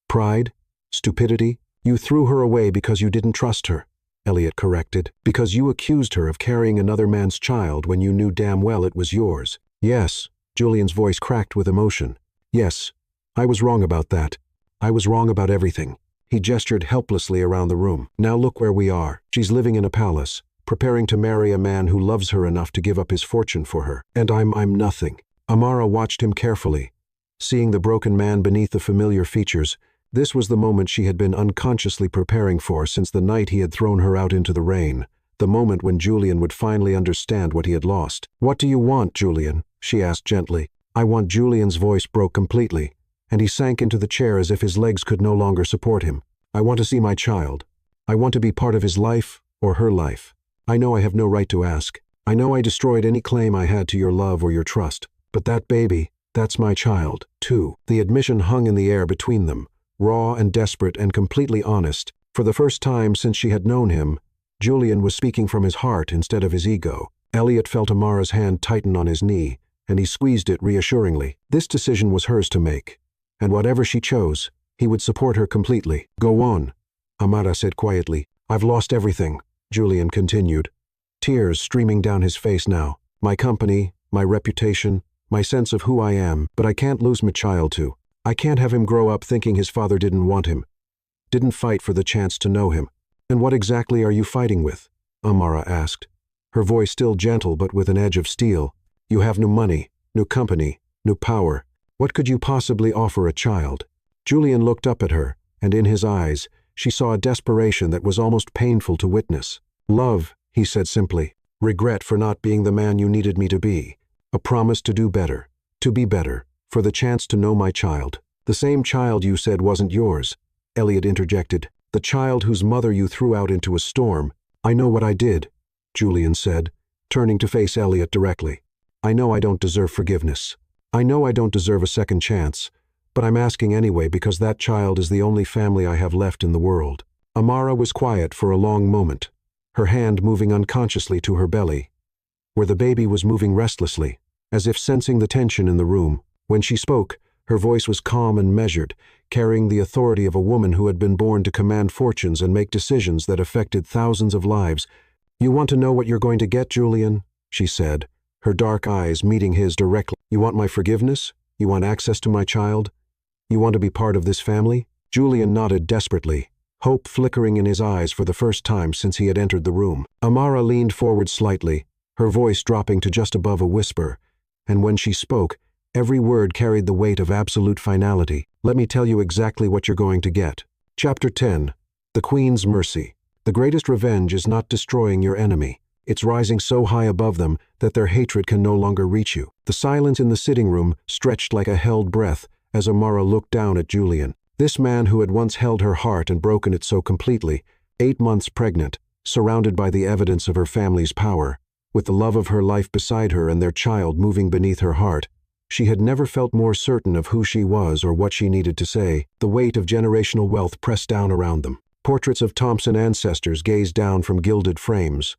[SPEAKER 1] Pride? Stupidity? You threw her away because you didn't trust her," Elliot corrected. "Because you accused her of carrying another man's child when you knew damn well it was yours." "Yes," Julian's voice cracked with emotion. "Yes, I was wrong about that. I was wrong about everything." He gestured helplessly around the room. "Now look where we are. She's living in a palace, preparing to marry a man who loves her enough to give up his fortune for her. And I'm nothing." Amara watched him carefully, seeing the broken man beneath the familiar features. This was the moment she had been unconsciously preparing for since the night he had thrown her out into the rain, the moment when Julian would finally understand what he had lost. "What do you want, Julian?" she asked gently. "I want." Julian's voice broke completely, and he sank into the chair as if his legs could no longer support him. "I want to see my child. I want to be part of his life or her life. I know I have no right to ask. I know I destroyed any claim I had to your love or your trust. But that baby, that's my child, too." The admission hung in the air between them, raw and desperate and completely honest. For the first time since she had known him, Julian was speaking from his heart instead of his ego. Elliot felt Amara's hand tighten on his knee, and he squeezed it reassuringly. This decision was hers to make, and whatever she chose, he would support her completely. "Go on," Amara said quietly. "I've lost everything," Julian continued, tears streaming down his face now. "My company, my reputation, my sense of who I am, but I can't lose my child too. I can't have him grow up thinking his father didn't want him, didn't fight for the chance to know him." "And what exactly are you fighting with?" Amara asked, her voice still gentle but with an edge of steel. "You have new money, new company, new power. What could you possibly offer a child?" Julian looked up at her, and in his eyes, she saw a desperation that was almost painful to witness. "Love," he said simply. "Regret for not being the man you needed me to be. A promise to do better, to be better, for the chance to know my child." "The same child you said wasn't yours," Elliot interjected. "The child whose mother you threw out into a storm." "I know what I did," Julian said, turning to face Elliot directly. "I know I don't deserve forgiveness. I know I don't deserve a second chance, but I'm asking anyway because that child is the only family I have left in the world." Amara was quiet for a long moment, her hand moving unconsciously to her belly, where the baby was moving restlessly, as if sensing the tension in the room. When she spoke, her voice was calm and measured, carrying the authority of a woman who had been born to command fortunes and make decisions that affected thousands of lives. "You want to know what you're going to get, Julian?" she said, her dark eyes meeting his directly. "You want my forgiveness? You want access to my child? You want to be part of this family?" Julian nodded desperately, hope flickering in his eyes for the first time since he had entered the room. Amara leaned forward slightly, her voice dropping to just above a whisper, and when she spoke, every word carried the weight of absolute finality. "Let me tell you exactly what you're going to get." Chapter 10. The Queen's Mercy. The greatest revenge is not destroying your enemy. It's rising so high above them that their hatred can no longer reach you. The silence in the sitting room stretched like a held breath as Amara looked down at Julian. This man who had once held her heart and broken it so completely, 8 months pregnant, surrounded by the evidence of her family's power, with the love of her life beside her and their child moving beneath her heart, she had never felt more certain of who she was or what she needed to say. The weight of generational wealth pressed down around them. Portraits of Thompson ancestors gazed down from gilded frames,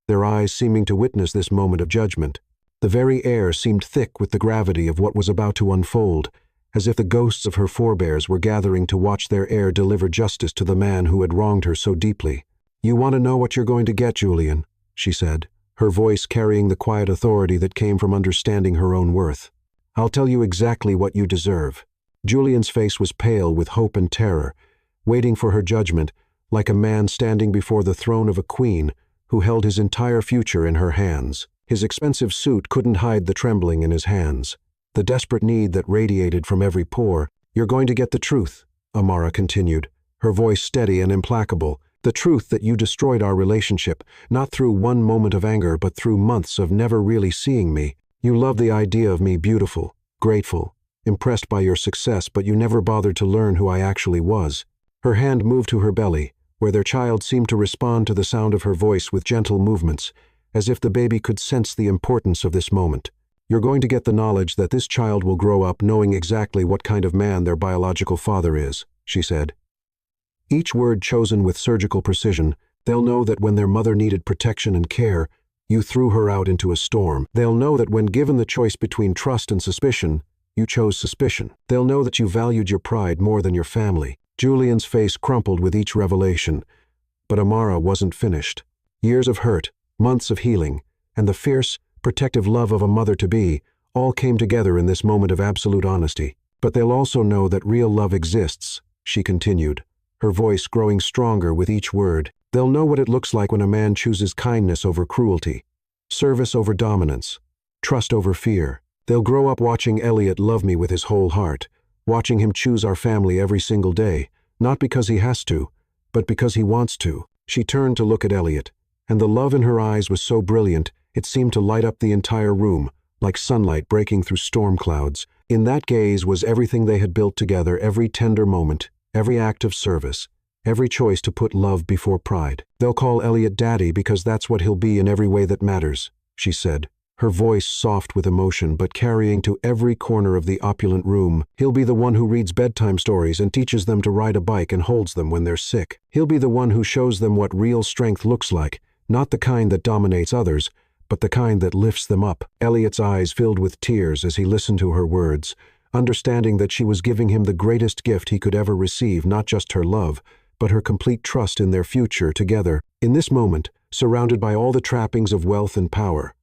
[SPEAKER 1] their eyes seeming to witness this moment of judgment. The very air seemed thick with the gravity of what was about to unfold, as if the ghosts of her forebears were gathering to watch their heir deliver justice to the man who had wronged her so deeply. "You want to know what you're going to get, Julian," she said, her voice carrying the quiet authority that came from understanding her own worth. "I'll tell you exactly what you deserve." Julian's face was pale with hope and terror, waiting for her judgment, like a man standing before the throne of a queen who held his entire future in her hands. His expensive suit couldn't hide the trembling in his hands, the desperate need that radiated from every pore. "You're going to get the truth," Amara continued, her voice steady and implacable. "The truth that you destroyed our relationship, not through one moment of anger but through months of never really seeing me. You loved the idea of me beautiful, grateful, impressed by your success, but you never bothered to learn who I actually was." Her hand moved to her belly, where their child seemed to respond to the sound of her voice with gentle movements, as if the baby could sense the importance of this moment. "You're going to get the knowledge that this child will grow up knowing exactly what kind of man their biological father is," she said. Each word chosen with surgical precision. "They'll know that when their mother needed protection and care, you threw her out into a storm. They'll know that when given the choice between trust and suspicion, you chose suspicion. They'll know that you valued your pride more than your family." Julian's face crumpled with each revelation, but Amara wasn't finished. Years of hurt, months of healing, and the fierce, protective love of a mother-to-be all came together in this moment of absolute honesty. "But they'll also know that real love exists," she continued, her voice growing stronger with each word. "They'll know what it looks like when a man chooses kindness over cruelty, service over dominance, trust over fear. They'll grow up watching Elliot love me with his whole heart, watching him choose our family every single day, not because he has to, but because he wants to." She turned to look at Elliot, and the love in her eyes was so brilliant it seemed to light up the entire room, like sunlight breaking through storm clouds. In that gaze was everything they had built together, every tender moment, every act of service, every choice to put love before pride. "They'll call Elliot Daddy because that's what he'll be in every way that matters," she said, her voice soft with emotion but carrying to every corner of the opulent room. "He'll be the one who reads bedtime stories and teaches them to ride a bike and holds them when they're sick. He'll be the one who shows them what real strength looks like, not the kind that dominates others, but the kind that lifts them up." Elliot's eyes filled with tears as he listened to her words, understanding that she was giving him the greatest gift he could ever receive, not just her love, but her complete trust in their future together. In this moment, surrounded by all the trappings of wealth and power,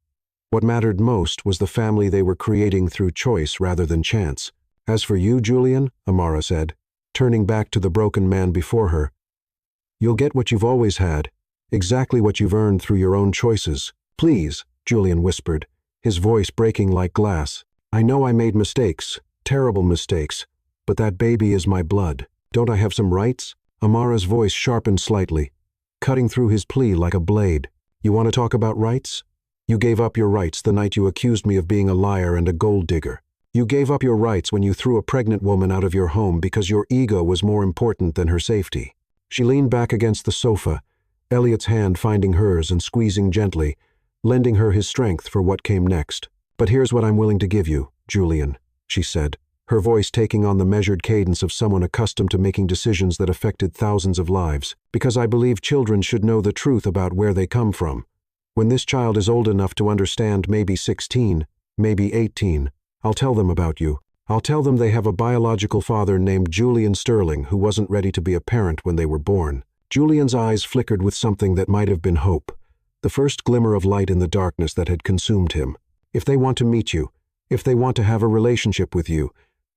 [SPEAKER 1] what mattered most was the family they were creating through choice rather than chance. "As for you, Julian," Amara said, turning back to the broken man before her, "you'll get what you've always had, exactly what you've earned through your own choices." "Please," Julian whispered, his voice breaking like glass. "I know I made mistakes, terrible mistakes, but that baby is my blood. Don't I have some rights?" Amara's voice sharpened slightly, cutting through his plea like a blade. "You want to talk about rights? You gave up your rights the night you accused me of being a liar and a gold digger. You gave up your rights when you threw a pregnant woman out of your home because your ego was more important than her safety." She leaned back against the sofa, Elliot's hand finding hers and squeezing gently, lending her his strength for what came next. "But here's what I'm willing to give you, Julian," she said, her voice taking on the measured cadence of someone accustomed to making decisions that affected thousands of lives. "Because I believe children should know the truth about where they come from. When this child is old enough to understand, maybe 16, maybe 18, I'll tell them about you. I'll tell them they have a biological father named Julian Sterling who wasn't ready to be a parent when they were born." Julian's eyes flickered with something that might have been hope, the first glimmer of light in the darkness that had consumed him. "If they want to meet you, if they want to have a relationship with you,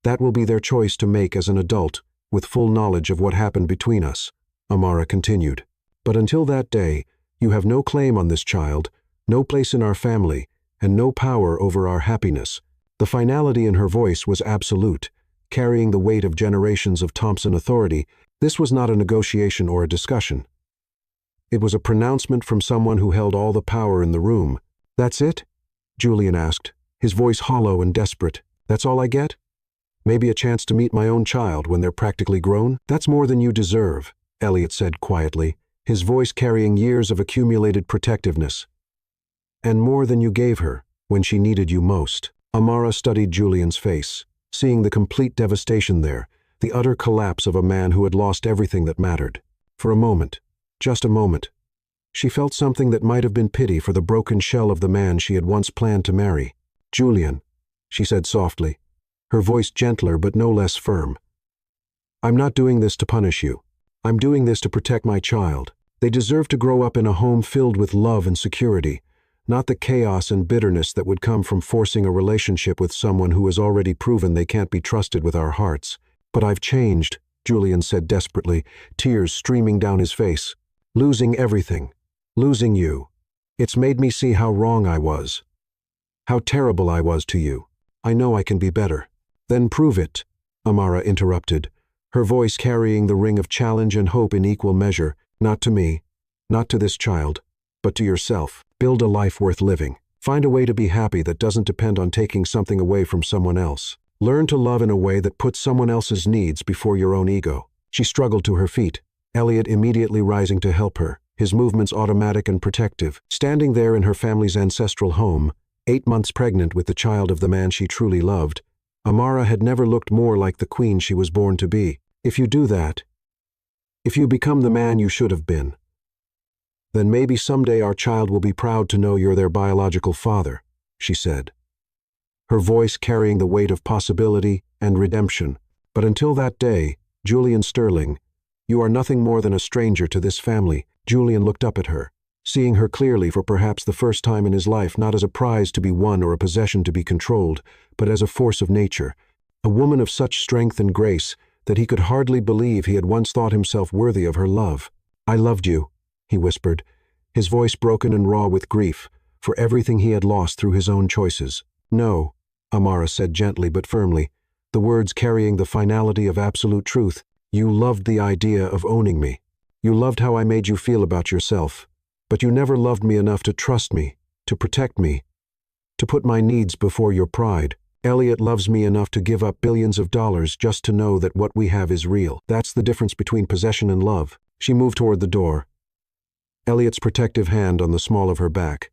[SPEAKER 1] that will be their choice to make as an adult, with full knowledge of what happened between us," Amara continued. "But until that day, you have no claim on this child, no place in our family, and no power over our happiness." The finality in her voice was absolute, carrying the weight of generations of Thompson authority. This was not a negotiation or a discussion. It was a pronouncement from someone who held all the power in the room. "That's it?" Julian asked, his voice hollow and desperate. "That's all I get? Maybe a chance to meet my own child when they're practically grown?" "That's more than you deserve," Elliot said quietly, his voice carrying years of accumulated protectiveness. "And more than you gave her when she needed you most." Amara studied Julian's face, seeing the complete devastation there, the utter collapse of a man who had lost everything that mattered. For a moment, just a moment, she felt something that might have been pity for the broken shell of the man she had once planned to marry. "Julian," she said softly, her voice gentler but no less firm. "I'm not doing this to punish you. I'm doing this to protect my child. They deserve to grow up in a home filled with love and security, not the chaos and bitterness that would come from forcing a relationship with someone who has already proven they can't be trusted with our hearts." "But I've changed," Julian said desperately, tears streaming down his face. "Losing everything. Losing you. It's made me see how wrong I was. How terrible I was to you. I know I can be better." "Then prove it," Amara interrupted, her voice carrying the ring of challenge and hope in equal measure. "Not to me, not to this child, but to yourself. Build a life worth living. Find a way to be happy that doesn't depend on taking something away from someone else. Learn to love in a way that puts someone else's needs before your own ego." She struggled to her feet, Elliot immediately rising to help her, his movements automatic and protective. Standing there in her family's ancestral home, 8 months pregnant with the child of the man she truly loved, Amara had never looked more like the queen she was born to be. "If you do that, if you become the man you should have been, then maybe someday our child will be proud to know you're their biological father," she said, her voice carrying the weight of possibility and redemption. "But until that day, Julian Sterling, you are nothing more than a stranger to this family." Julian looked up at her, seeing her clearly for perhaps the first time in his life, not as a prize to be won or a possession to be controlled, but as a force of nature, a woman of such strength and grace that he could hardly believe he had once thought himself worthy of her love. "I loved you," he whispered, his voice broken and raw with grief, for everything he had lost through his own choices. "No," Amara said gently but firmly, the words carrying the finality of absolute truth. "You loved the idea of owning me. You loved how I made you feel about yourself. But you never loved me enough to trust me, to protect me, to put my needs before your pride. Elliot loves me enough to give up billions of dollars just to know that what we have is real. That's the difference between possession and love." She moved toward the door, Elliot's protective hand on the small of her back,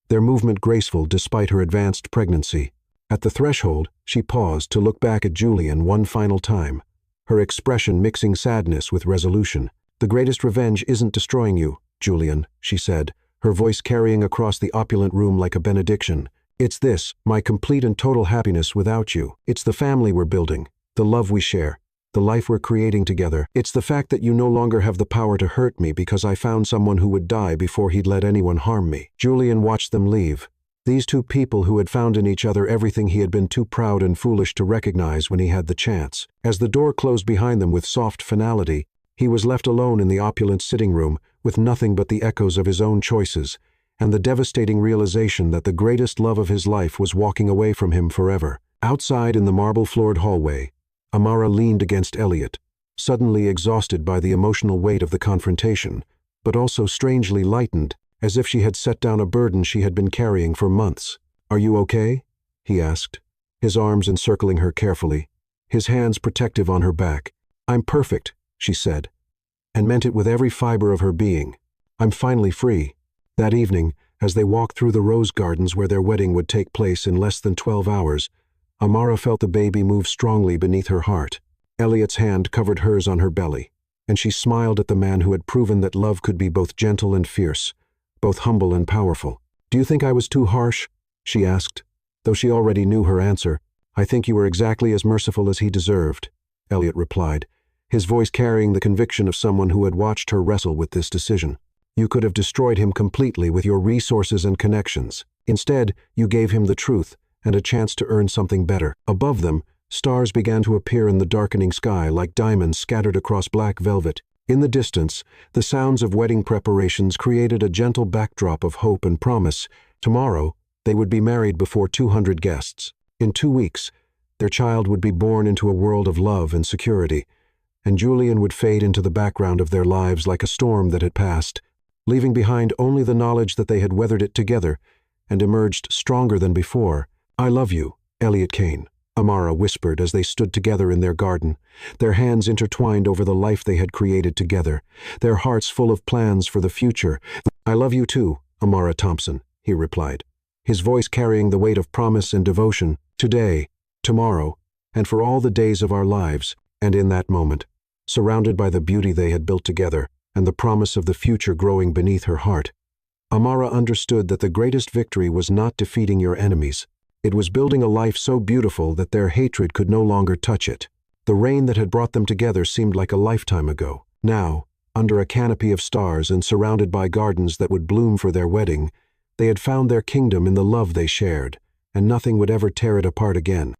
[SPEAKER 1] their movement graceful despite her advanced pregnancy. At the threshold, she paused to look back at Julian one final time, her expression mixing sadness with resolution. "The greatest revenge isn't destroying you, Julian," she said, her voice carrying across the opulent room like a benediction. "It's this, my complete and total happiness without you. It's the family we're building, the love we share, the life we're creating together. It's the fact that you no longer have the power to hurt me because I found someone who would die before he'd let anyone harm me." Julian watched them leave, these two people who had found in each other everything he had been too proud and foolish to recognize when he had the chance. As the door closed behind them with soft finality, he was left alone in the opulent sitting room with nothing but the echoes of his own choices, and the devastating realization that the greatest love of his life was walking away from him forever. Outside in the marble-floored hallway, Amara leaned against Elliot, suddenly exhausted by the emotional weight of the confrontation, but also strangely lightened, as if she had set down a burden she had been carrying for months. "Are you okay?" he asked, his arms encircling her carefully, his hands protective on her back. "I'm perfect," she said, and meant it with every fiber of her being. "I'm finally free." That evening, as they walked through the rose gardens where their wedding would take place in less than 12 hours, Amara felt the baby move strongly beneath her heart. Elliot's hand covered hers on her belly, and she smiled at the man who had proven that love could be both gentle and fierce, both humble and powerful. "Do you think I was too harsh?" she asked, though she already knew her answer. "I think you were exactly as merciful as he deserved," Elliot replied, his voice carrying the conviction of someone who had watched her wrestle with this decision. "You could have destroyed him completely with your resources and connections. Instead, you gave him the truth and a chance to earn something better." Above them, stars began to appear in the darkening sky like diamonds scattered across black velvet. In the distance, the sounds of wedding preparations created a gentle backdrop of hope and promise. Tomorrow, they would be married before 200 guests. In 2 weeks, their child would be born into a world of love and security, and Julian would fade into the background of their lives like a storm that had passed, leaving behind only the knowledge that they had weathered it together and emerged stronger than before. "I love you, Elliot Kane," Amara whispered as they stood together in their garden, their hands intertwined over the life they had created together, their hearts full of plans for the future. "I love you too, Amara Thompson," he replied, his voice carrying the weight of promise and devotion, "today, tomorrow, and for all the days of our lives." And in that moment, surrounded by the beauty they had built together and the promise of the future growing beneath her heart, Amara understood that the greatest victory was not defeating your enemies. It was building a life so beautiful that their hatred could no longer touch it. The rain that had brought them together seemed like a lifetime ago. Now, under a canopy of stars and surrounded by gardens that would bloom for their wedding, they had found their kingdom in the love they shared, and nothing would ever tear it apart again.